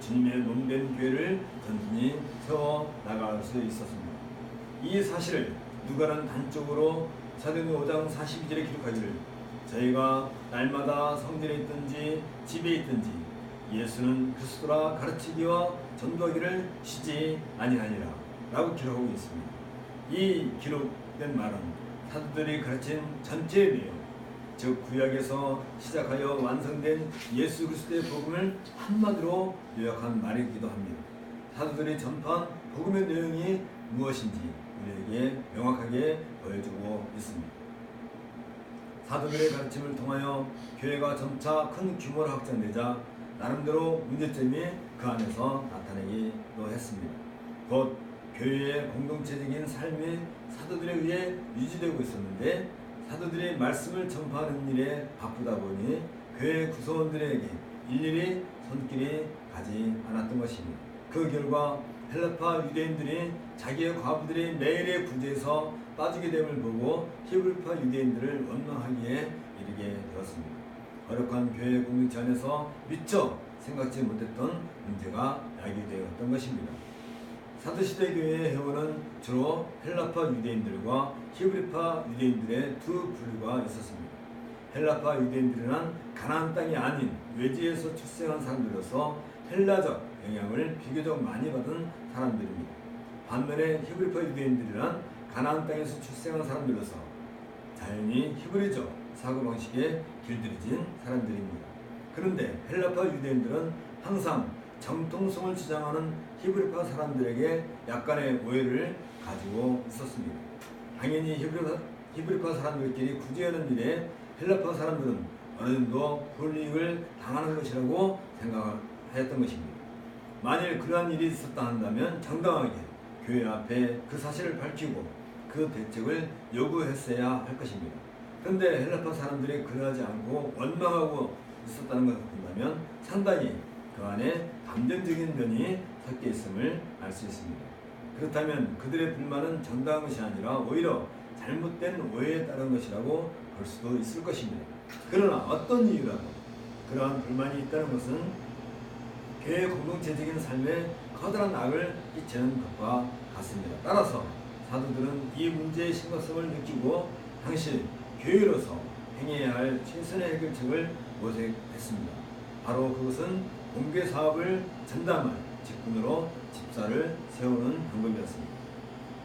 주님의 몸된 교회를 든든히 세워 나갈 수 있었습니다. 이 사실을 누가는 단적으로 사도행전 5장 42절에 기록하기를, 저희가 날마다 성전에 있든지 집에 있든지 예수는 그리스도라 가르치기와 전도하기를 쉬지 아니하니라 라고 기록하고 있습니다. 이 기록된 말은 사도들이 가르친 전체의 내용, 즉 구약에서 시작하여 완성된 예수 그리스도의 복음을 한마디로 요약한 말이기도 합니다. 사도들이 전파한 복음의 내용이 무엇인지 우리에게 명확하게 보여주고 있습니다. 사도들의 가르침을 통하여 교회가 점차 큰 규모로 확장되자 나름대로 문제점이 그 안에서 나타나기도 했습니다. 곧 교회의 공동체적인 삶이 사도들에 의해 유지되고 있었는데 사도들이 말씀을 전파하는 일에 바쁘다 보니 교회 구성원들에게 일일이 손길이 가지 않았던 것입니다. 그 결과 헬라파 유대인들이 자기의 과부들이 매일의 구제에서 빠지게 됨을 보고 히브리파 유대인들을 원망하기에 이르게 되었습니다. 거룩한 교회 공동체 안에서 미처 생각지 못했던 문제가 야기되었던 것입니다. 사도시대 교회의 회원은 주로 헬라파 유대인들과 히브리파 유대인들의 두 부류가 있었습니다. 헬라파 유대인들은 가나안 땅이 아닌 외지에서 출생한 사람들로서 헬라적 영향을 비교적 많이 받은 사람들입니다. 반면에 히브리파 유대인들은 가나안 땅에서 출생한 사람들로서 자연히 히브리적 사고방식에 길들여진 사람들입니다. 그런데 헬라파 유대인들은 항상 정통성을 주장하는 히브리파 사람들에게 약간의 오해를 가지고 있었습니다. 당연히 히브리파 사람들끼리 구제하는 일에 헬라파 사람들은 어느 정도 불이익을 당하는 것이라고 생각하였던 것입니다. 만일 그러한 일이 있었다 한다면 정당하게 교회 앞에 그 사실을 밝히고 그 대책을 요구했어야 할 것입니다. 그런데 헬라파 사람들이 그러하지 않고 원망하고 있었다는 것을 본다면 상당히 그 안에 감정적인 면이 섞여 있음을 알 수 있습니다. 그렇다면 그들의 불만은 정당한 것이 아니라 오히려 잘못된 오해에 따른 것이라고 볼 수도 있을 것입니다. 그러나 어떤 이유라도 그러한 불만이 있다는 것은 교회 공동체적인 삶에 커다란 악을 끼치는 것과 같습니다. 따라서 사도들은 이 문제의 심각성을 느끼고 당시 교회로서 행해야 할 최선의 해결책을 모색했습니다. 바로 그것은 공개 사업을 전담할 직분으로 집사를 세우는 방법이었습니다.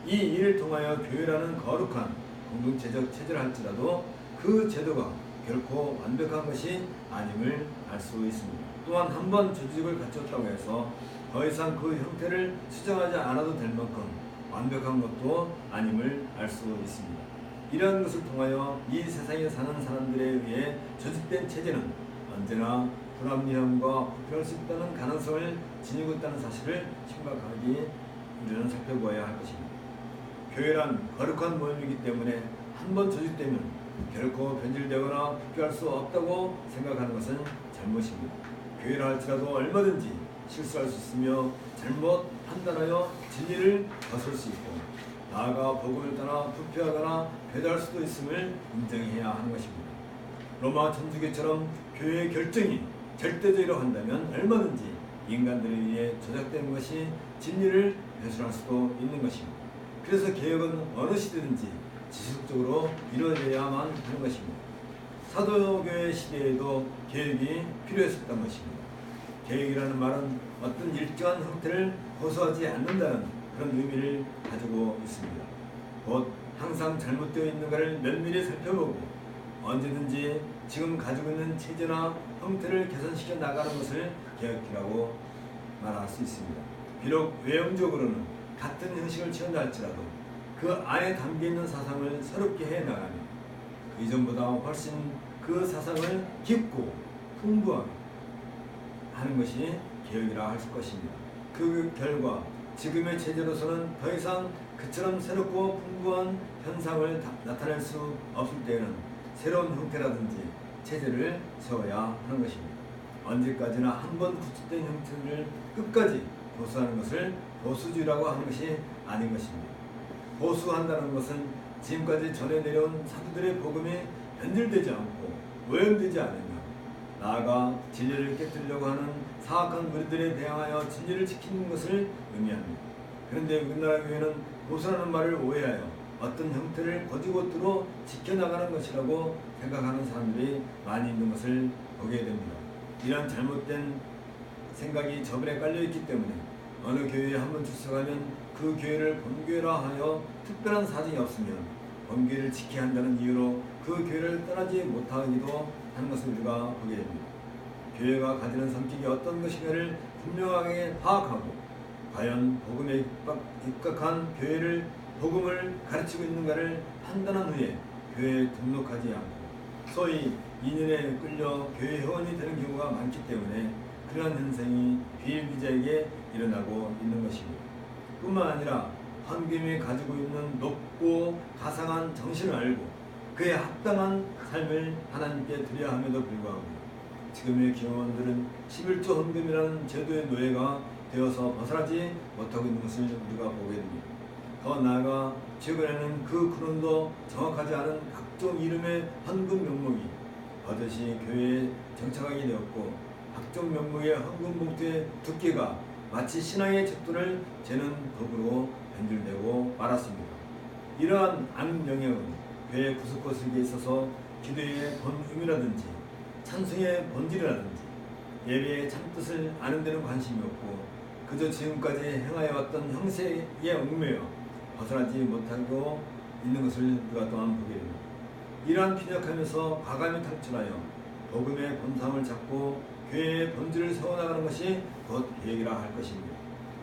이 일을 통하여 교회라는 거룩한 공동체적 체제를 할지라도 그 제도가 결코 완벽한 것이 아님을 알 수 있습니다. 또한 한 번 조직을 갖췄다고 해서 더 이상 그 형태를 수정하지 않아도 될 만큼 완벽한 것도 아님을 알 수 있습니다. 이러한 것을 통하여 이 세상에 사는 사람들에 의해 조직된 체제는 언제나 불합리함과 부패할 수 있다는 가능성을 지니고 있다는 사실을 심각하게 우리는 살펴보아야 할 것입니다. 교회란 거룩한 모임이기 때문에 한 번 조직되면 결코 변질되거나 부패할 수 없다고 생각하는 것은 잘못입니다. 교회라 할지라도 얼마든지 실수할 수 있으며 잘못 판단하여 진리를 거슬 수 있고 나아가 복음을 떠나 부패하거나 배달할 수도 있음을 인정해야 하는 것입니다. 로마 천주교처럼 교회의 결정이 절대적이라고 한다면 얼마든지 인간들에 의해 조작된 것이 진리를 배설할 수도 있는 것입니다. 그래서 개혁은 어느 시대든지 지속적으로 이루어져야만 하는 것입니다. 사도교회 시대에도 개혁이 필요했었던 것입니다. 개혁이라는 말은 어떤 일정한 형태를 고수하지 않는다는 그런 의미를 가지고 있습니다. 곧 항상 잘못되어 있는가를 면밀히 살펴보고 언제든지 지금 가지고 있는 체제나 형태를 개선시켜 나가는 것을 개혁이라고 말할 수 있습니다. 비록 외형적으로는 같은 형식을 취한다 할지라도 그 안에 담겨있는 사상을 새롭게 해나가며 그 이전보다 훨씬 그 사상을 깊고 풍부하게 하는 것이 개혁이라 할 것입니다. 그 결과 지금의 체제로서는 더 이상 그처럼 새롭고 풍부한 현상을 나타낼 수 없을 때에는 새로운 형태라든지 체제를 세워야 하는 것입니다. 언제까지나 한 번 구축된 형태를 끝까지 보수하는 것을 보수주의라고 하는 것이 아닌 것입니다. 보수한다는 것은 지금까지 전해 내려온 사도들의 복음이 변질되지 않고 오염되지 않으며 나아가 진리를 깨뜨리려고 하는 사악한 무리들에 대항하여 진리를 지키는 것을 의미합니다. 그런데 우리나라 교회는 보수라는 말을 오해하여 어떤 형태를 거지고투로 지켜나가는 것이라고 생각하는 사람들이 많이 있는 것을 보게 됩니다. 이러한 잘못된 생각이 저변에 깔려있기 때문에 어느 교회에 한번 출석하면 그 교회를 본교회라 하여 특별한 사정이 없으면 본교회를 지켜야 한다는 이유로 그 교회를 떠나지 못하기도 하는 것을 우리가 보게 됩니다. 교회가 가지는 성격이 어떤 것인가를 분명하게 파악하고 과연 복음에 입각한 교회를 복음을 가르치고 있는가를 판단한 후에 교회에 등록하지 않고 소위 인연에 끌려 교회 회원이 되는 경우가 많기 때문에 그러한 현상이 비일비재하게 일어나고 있는 것입니다. 뿐만 아니라 황금이 가지고 있는 높고 가상한 정신을 알고 그에 합당한 삶을 하나님께 드려야 함에도 불구하고 지금의 교원들은 11조 헌금이라는 제도의 노예가 되어서 벗어나지 못하고 있는 것을 우리가 보게 됩니다. 더 나아가 최근에는 그 근원도 정확하지 않은 각종 이름의 헌금 명목이 버젓이 교회에 정착하게 되었고 각종 명목의 헌금 봉투의 두께가 마치 신앙의 척도를 재는 법으로 변질되고 말았습니다. 이러한 암영역은 교회 구석구석에 있어서 기도의 본음이라든지 찬송의 본질이라든지 예배의 참뜻을 아는 데는 관심이 없고 그저 지금까지 행하여왔던 형세에 얽매여 벗어나지 못하고 있는 것을 우리가 또한 보게 됩니다. 이러한 빈약하면서 과감히 탈출하여 복음의 본상을 잡고 교회의 본질을 세워나가는 것이 곧 계획이라 할 것입니다.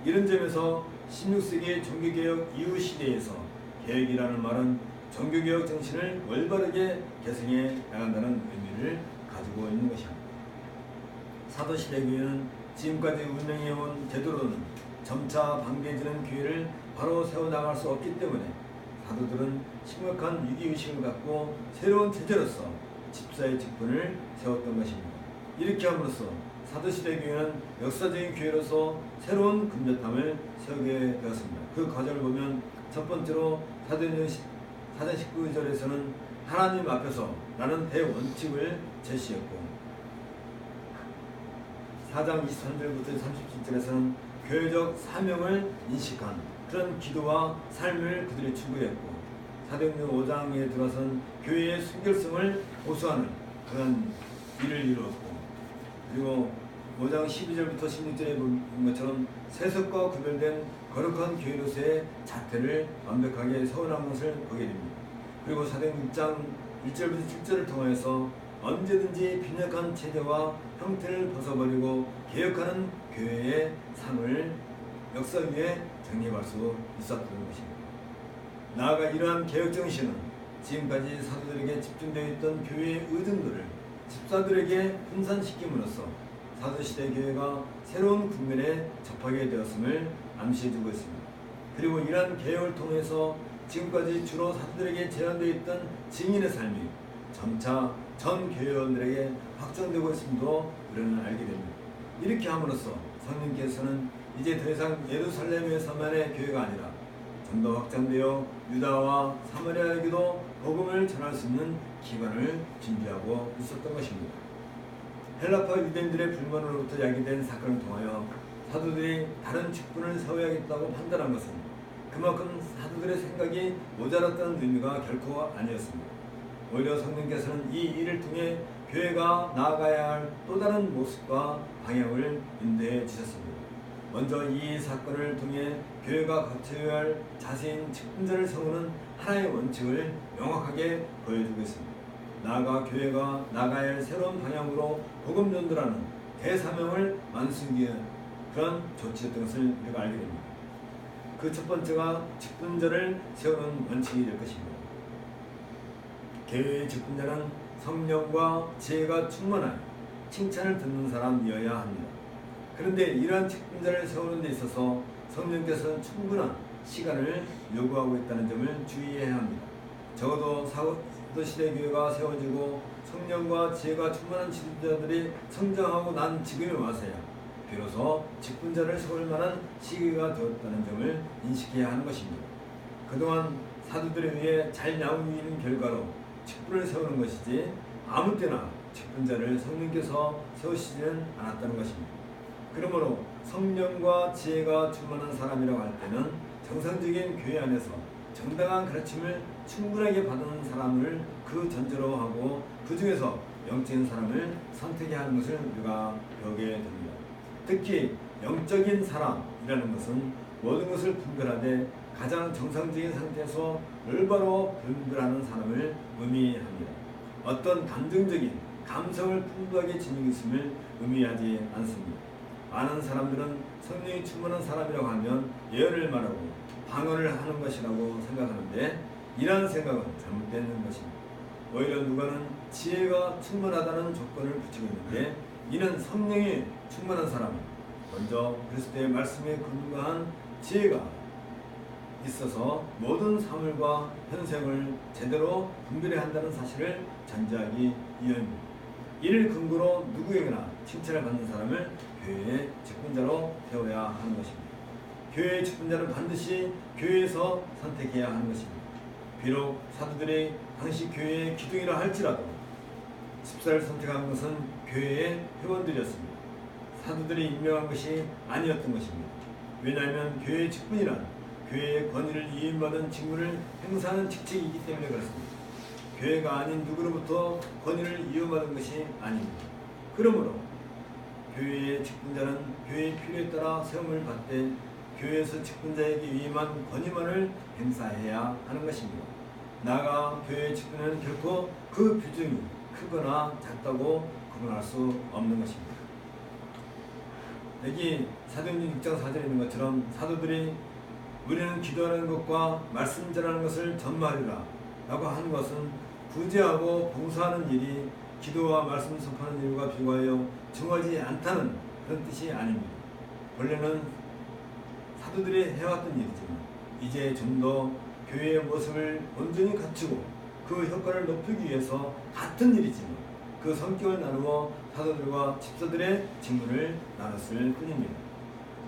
이런 점에서 16세기 종교개혁 이후 시대에서 계획이라는 말은 종교개혁 정신을 올바르게 개성해 나간다는 의미를 가지고 있는 것입니다. 사도시대 교회는 지금까지 운영해온 제도로는 점차 방대해지는 교회를 바로 세워나갈 수 없기 때문에 사도들은 심각한 위기의식을 갖고 새로운 체제로서 집사의 직분을 세웠던 것입니다. 이렇게 함으로써 사도시대 교회는 역사적인 교회로서 새로운 금자탑을 세우게 되었습니다. 그 과정을 보면 첫 번째로 사도행전 4장 19절에서는 하나님 앞에서 라는 대원칙을 제시했고 4장 23절부터 37절에서는 교회적 사명을 인식한 그런 기도와 삶을 그들이 추구했고 사도행전 5장에 들어선 교회의 순결성을 보수하는 그런 일을 이루었고 그리고 5장 12절부터 16절에 본 것처럼 세속과 구별된 거룩한 교회로서의 자태를 완벽하게 세워나간 것을 보게 됩니다. 그리고 사도행전 6장 1절부터 7절을 통해서 언제든지 빈약한 체제와 형태를 벗어버리고 개혁하는 교회의 삶을 역사 위에 정립할 수 있었던 것입니다. 나아가 이러한 개혁 정신은 지금까지 사도들에게 집중되어 있던 교회의 의존도를 집사들에게 분산시킴으로써 사도시대 교회가 새로운 국면에 접하게 되었음을 암시해주고 있습니다. 그리고 이러한 개혁을 통해서 지금까지 주로 사도들에게 제한되어 있던 증인의 삶이 점차 전 교회원들에게 확정되고 있음도 우리는 알게 됩니다. 이렇게 함으로써 성령께서는 이제 더 이상 예루살렘에서만의 교회가 아니라 좀 더 확장되어 유다와 사마리아에게도 복음을 전할 수 있는 기반을 준비하고 있었던 것입니다. 헬라파 유대인들의 불만으로부터 야기된 사건을 통하여 사도들이 다른 직분을 세워야겠다고 판단한 것은 그만큼 사도들의 생각이 모자랐다는 의미가 결코 아니었습니다. 오히려 성령께서는 이 일을 통해 교회가 나아가야 할 또 다른 모습과 방향을 인도해 주셨습니다. 먼저 이 사건을 통해 교회가 갖춰야 할 자세인 직분자를 세우는 하나의 원칙을 명확하게 보여주고 있습니다. 나아가 교회가 나가야 할 새로운 방향으로 복음 전도라는 대사명을 완수하기 위한 그런 조치였던 것을 우리가 알게 됩니다. 그 첫 번째가 직분자를 세우는 원칙이 될 것입니다. 교회의 직분자는 성령과 지혜가 충만한 칭찬을 듣는 사람이어야 합니다. 그런데 이러한 직분자를 세우는 데 있어서 성령께서는 충분한 시간을 요구하고 있다는 점을 주의해야 합니다. 적어도 사도시대 교회가 세워지고 성령과 지혜가 충만한 지도자들이 성장하고 난 지금에 와서야 비로소 직분자를 세울 만한 시기가 되었다는 점을 인식해야 하는 것입니다. 그동안 사도들에 의해 잘 나오는 결과로 직분을 세우는 것이지 아무 때나 직분자를 성령께서 세우시지는 않았다는 것입니다. 그러므로 성령과 지혜가 충만한 사람이라고 할 때는 정상적인 교회 안에서 정당한 가르침을 충분하게 받은 사람을 그 전제로 하고 그 중에서 영적인 사람을 선택해야 하는 것을 우리가 배우게 됩니다. 특히 영적인 사람이라는 것은 모든 것을 분별하되 가장 정상적인 상태에서 올바로 분별하는 사람을 의미합니다. 어떤 감정적인 감성을 풍부하게 지니고 있음을 의미하지 않습니다. 많은 사람들은 성령이 충만한 사람이라고 하면 예언을 말하고 방언을 하는 것이라고 생각하는데 이러한 생각은 잘못된 것입니다. 오히려 누가는 지혜가 충만하다는 조건을 붙이고 있는데 이는 성령이 충만한 사람, 먼저 그리스도의 말씀에 근거한 지혜가 있어서 모든 사물과 현생을 제대로 분별해야 한다는 사실을 전제하기 위함입니다. 이를 근거로 누구에게나 칭찬을 받는 사람을 교회의 직분자로 세워야 하는 것입니다. 교회의 직분자는 반드시 교회에서 선택해야 하는 것입니다. 비록 사도들이 당시 교회의 기둥이라 할지라도 집사를 선택한 것은 교회의 회원들이었습니다. 사도들이 임명한 것이 아니었던 것입니다. 왜냐하면 교회의 직분이란 교회의 권위를 위임받은 직무를 행사하는 직책이기 때문에 그렇습니다. 교회가 아닌 누구로부터 권위를 이용받은 것이 아닙니다. 그러므로 교회의 직분자는 교회의 필요에 따라 세움을 받되 교회에서 직분자에게 위임한 권위만을 행사해야 하는 것입니다. 나아가 교회의 직분은 결코 그 비중이 크거나 작다고 구분할 수 없는 것입니다. 여기 사도행전 6장 4절에 있는 것처럼 사도들이 우리는 기도하는 것과 말씀 전하는 것을 전무하리라 라고 하는 것은 구제하고 봉사하는 일이 기도와 말씀 선포하는 일과 비교하여 중하지 않다는 그런 뜻이 아닙니다. 원래는 사도들이 해왔던 일이지만 이제 좀 더 교회의 모습을 온전히 갖추고 그 효과를 높이기 위해서 같은 일이지만 그 성격을 나누어 사도들과 집사들의 직무를 나눴을 뿐입니다.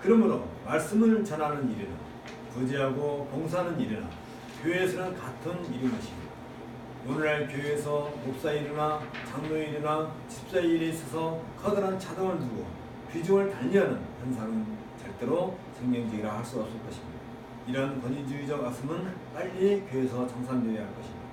그러므로 말씀을 전하는 일이나 구제하고 봉사하는 일이나 교회에서는 같은 일인 것입니다. 오늘날 교회에서 목사 일이나 장로 일이나 집사 일에 있어서 커다란 차등을 두고 비중을 달리하는 현상은 절대로 성경적이라 할 수 없을 것입니다. 이런 권위주의적 악습은 빨리 교회에서 청산되어야 할 것입니다.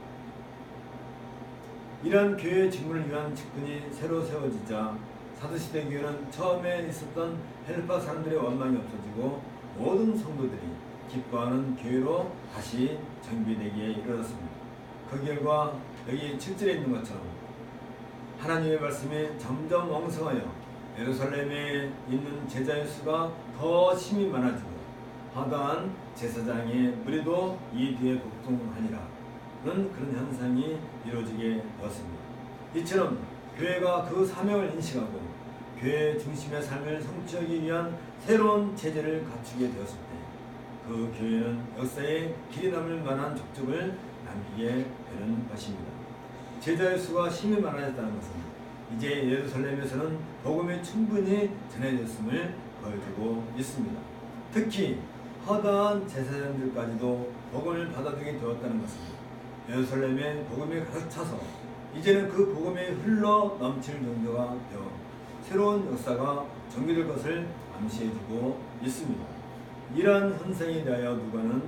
이러한 교회의 직무를 위한 직분이 새로 세워지자 사도시대 교회는 처음에 있었던 헬파 사람들의 원망이 없어지고 모든 성도들이 기뻐하는 교회로 다시 정비되기에 이르렀습니다. 그 결과 여기 7절에 있는 것처럼 하나님의 말씀이 점점 왕성하여 예루살렘에 있는 제자의 수가 더 심히 많아지고 허다한 제사장의 무리도 이 뒤에 복종하니라 는 그런 현상이 이루어지게 되었습니다. 이처럼 교회가 그 사명을 인식하고 교회 중심의 삶을 성취하기 위한 새로운 체제를 갖추게 되었을 때 그 교회는 역사에 길이 남을 만한 족적을 남기게 되는 것입니다. 제자의 수가 심히 많아졌다는 것은 이제 예루살렘에서는 복음이 충분히 전해졌음을 보여주고 있습니다. 특히 허다한 제사장들까지도 복음을 받아들이게 되었다는 것입니다. 예루살렘에 복음이 가득 차서 이제는 그 복음이 흘러 넘칠 정도가 되어 새로운 역사가 전개될 것을 암시해주고 있습니다. 이러한 현상에 대하여 누가는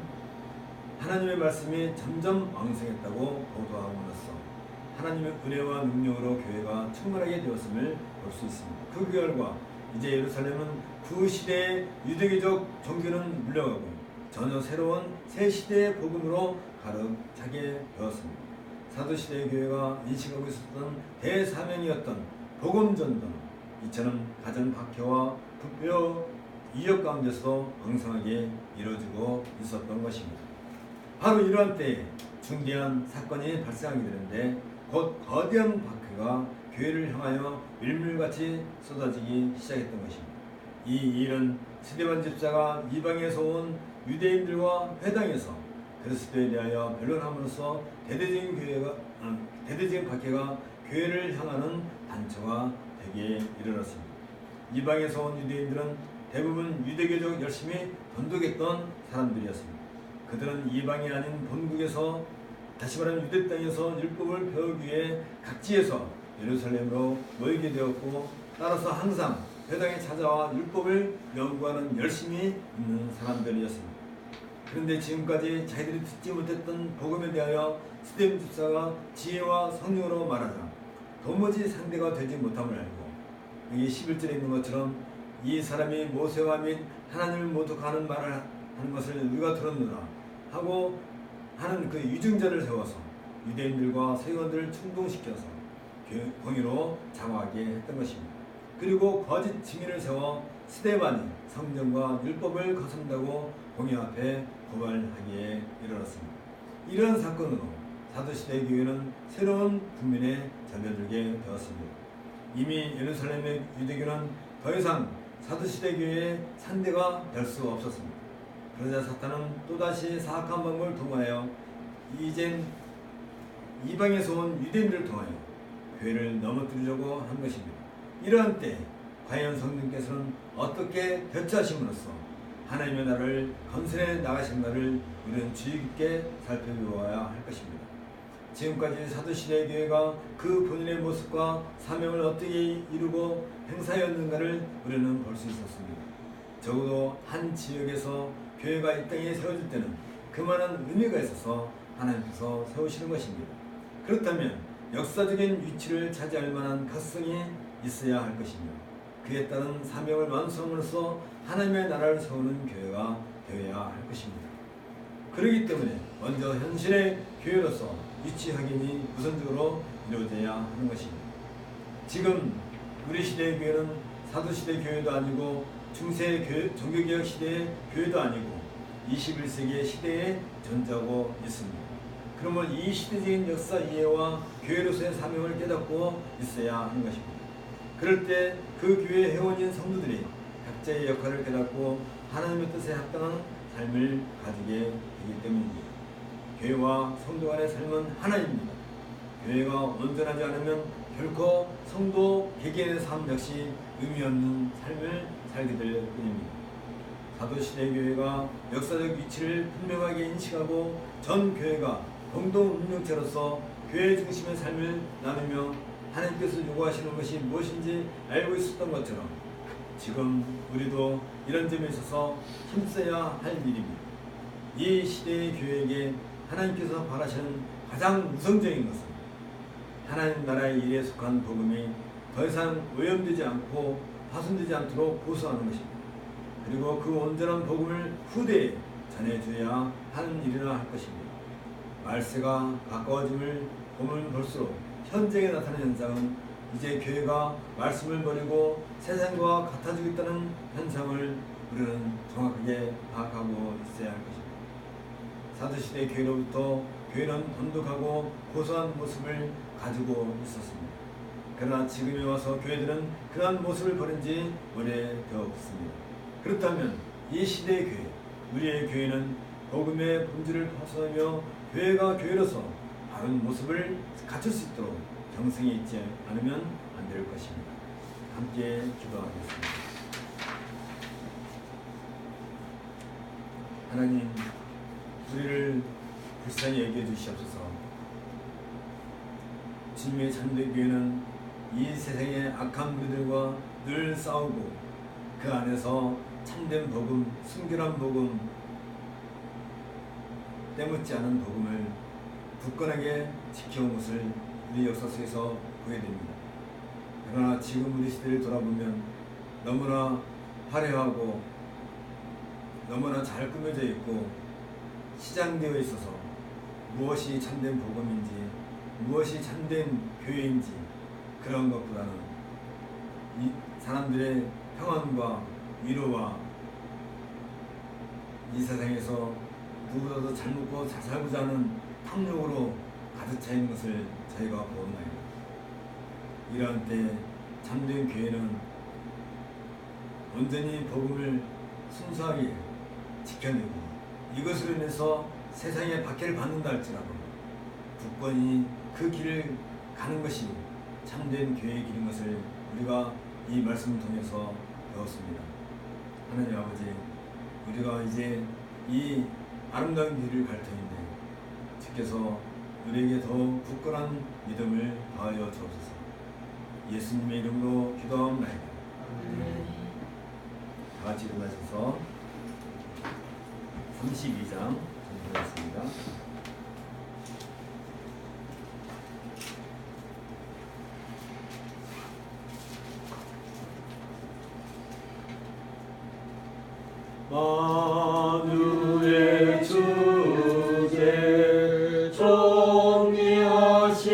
하나님의 말씀이 점점 왕성했다고 보도함으로써 하나님의 은혜와 능력으로 교회가 충만하게 되었음을 볼 수 있습니다. 그 결과 이제 예루살렘은 그 시대의 유대교적 종교는 물러가고 전혀 새로운 새 시대의 복음으로 가득 차게 되었습니다. 사도시대의 교회가 인식하고 있었던 대사명이었던 복음전도는 이처럼 가정 박해와 부패 위협 가운데서 왕성하게 이루어지고 있었던 것입니다. 바로 이러한 때에 중대한 사건이 발생하게 되는데 곧 거대한 박해가 교회를 향하여 밀물같이 쏟아지기 시작했던 것입니다. 이 일은 스데반 집사가 이방에서 온 유대인들과 회당에서 그리스도에 대하여 변론함으로써 대대적인 박해가 교회를 향하는 단초가 되기에 이르렀습니다. 이방에서 온 유대인들은 대부분 유대교적 열심히 돈독했던 사람들이었습니다. 그들은 이방이 아닌 본국에서 다시 말하면 유대 땅에서 율법을 배우기 위해 각지에서 예루살렘으로 모이게 되었고 따라서 항상 회당에 찾아와 율법을 연구하는 열심히 있는 사람들이었습니다. 그런데 지금까지 자기들이 듣지 못했던 복음에 대하여 스데반 집사가 지혜와 성령으로 말하자 도무지 상대가 되지 못함을 알고 여기 11절에 있는 것처럼 이 사람이 모세와 및 하나님을 모독하는 말을 하는 것을 우리가 들었노라 하고 하는 그 유증자를 세워서 유대인들과 세관들을 충동시켜서 공의로 장화하게 했던 것입니다. 그리고 거짓 증인을 세워 스데반이 성경과 율법을 거선다고 공의 앞에 고발하기에 이르렀습니다. 이런 사건으로 사도시대 교회는 새로운 국민에 접어들게 되었습니다. 이미 예루살렘의 유대교는 더 이상 사도시대 교회의 산대가 될 수 없었습니다. 그러자 사탄은 또다시 사악한 방법을 통하여 이젠 이방에서 온 유대인들을 통하여 교회를 넘어뜨리려고 한 것입니다. 이러한 때 과연 성령께서는 어떻게 대처하심으로써 하나님의 나라를 건설해 나가신가를 우리는 주의 깊게 살펴보아야 할 것입니다. 지금까지 사도시대 교회가 그 본인의 모습과 사명을 어떻게 이루고 행사하였는가를 우리는 볼 수 있었습니다. 적어도 한 지역에서 교회가 이 땅에 세워질 때는 그만한 의미가 있어서 하나님께서 세우시는 것입니다. 그렇다면 역사적인 위치를 차지할 만한 가성이 있어야 할 것이며 그에 따른 사명을 완수함으로써 하나님의 나라를 세우는 교회가 되어야 할 것입니다. 그렇기 때문에 먼저 현실의 교회로서 위치 확인이 우선적으로 이루어져야 하는 것입니다. 지금 우리 시대의 교회는 사도시대 교회도 아니고 중세 종교개혁 시대의 교회도 아니고 21세기의 시대에 존재하고 있습니다. 그러면 이 시대적인 역사 이해와 교회로서의 사명을 깨닫고 있어야 하는 것입니다. 그럴 때 그 교회 회원인 성도들이 각자의 역할을 깨닫고 하나님의 뜻에 합당한 삶을 가지게 되기 때문입니다. 교회와 성도 간의 삶은 하나입니다. 교회가 온전하지 않으면 결코 성도 개개인의 삶 역시 의미 없는 삶을 살게 될 뿐입니다. 사도시대 교회가 역사적 위치를 분명하게 인식하고 전 교회가 공동 운명체로서 교회 중심의 삶을 나누며 하나님께서 요구하시는 것이 무엇인지 알고 있었던 것처럼 지금 우리도 이런 점에 있어서 힘써야 할 일입니다. 이 시대의 교회에게 하나님께서 바라시는 가장 우선적인 것은 하나님 나라의 일에 속한 복음이 더 이상 오염되지 않고 파손되지 않도록 보수하는 것입니다. 그리고 그 온전한 복음을 후대에 전해줘야 하는 일이라 할 것입니다. 말세가 가까워짐을 보면 볼수록 현장에 나타나는 현상은 이제 교회가 말씀을 버리고 세상과 같아지고 있다는 현상을 우리는 정확하게 파악하고 있어야 할 것입니다. 사도시대 교회로부터 교회는 돈독하고 고소한 모습을 가지고 있었습니다. 그러나 지금에 와서 교회들은 그러한 모습을 버린 지 오래되었습니다. 그렇다면 이 시대의 교회, 우리의 교회는 복음의 본질을 파손하며 교회가 교회로서 바른 모습을 갖출 수 있도록 정성이 있지 않으면 안 될 것입니다. 함께 기도하겠습니다. 하나님, 우리를 불쌍히 여겨 주시옵소서. 주님의 참된 교회는 이 세상의 악한 무리들과 늘 싸우고 그 안에서 참된 복음, 순결한 복음, 때묻지 않은 복음을 굳건하게 지켜온 것을 우리 역사 속에서 보게 됩니다. 그러나 지금 우리 시대를 돌아보면 너무나 화려하고 너무나 잘 꾸며져 있고 시장되어 있어서 무엇이 참된 복음인지 무엇이 참된 교회인지 그런 것보다는 이 사람들의 평안과 위로와 이 세상에서 누구보다도 잘 먹고 잘 살고자 하는 탐욕으로 가득 차 있는 것을 저희가 보았나이다. 이러한 때 참된 교회는 온전히 복음을 순수하게 지켜내고 이것으로 인해서 세상에 박해를 받는다 할지라도 굳건히 그 길을 가는 것이 참된 교회의 길인 것을 우리가 이 말씀을 통해서 배웠습니다. 하나님 아버지, 우리가 이제 이 아름다운 길을 갈 터인데 주께서 우리에게 더욱 굳건한 믿음을 더하여 주옵소서. 예수님의 이름으로 기도하옵나이다. 다 같이 일어나셔서 32장 전달하겠습니다. 만유의 주제 존귀하신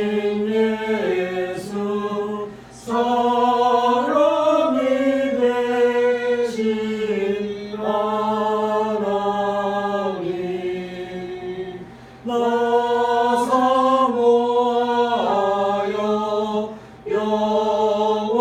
예수 사람이 되신 하나님 나 사모하여 영원히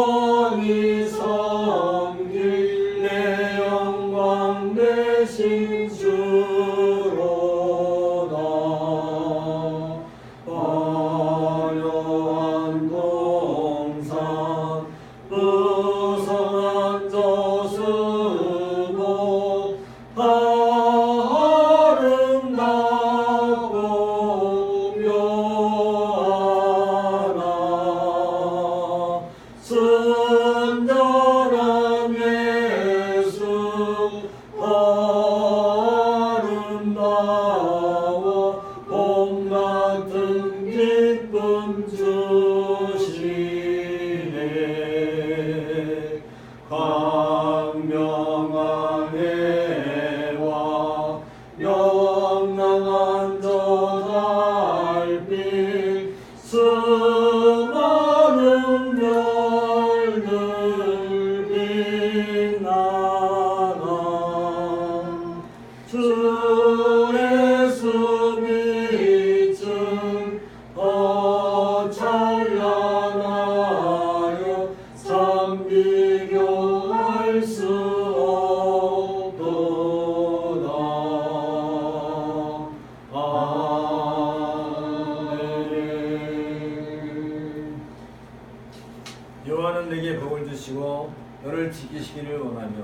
달빛 수많은 별들 빛나나 주의 수빛은 더 찬란하여 참 비교할 수 없도다. 아멘. 여호와는 내게 복을 주시고 너를 지키시기를 원하며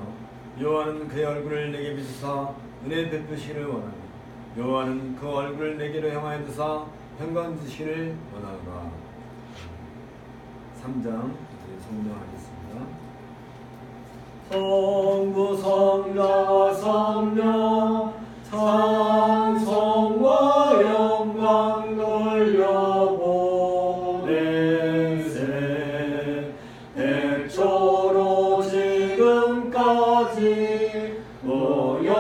여호와는 그의 얼굴을 내게 비추사 은혜 베푸시기를 원하며 여호와는 그 얼굴을 내게로 향하여 두사 평강 주시기를 원하노라. 3장 성령하겠습니다. 성부 성자 성령 찬송과 영광 돌려보내세. 태초로 지금까지 모여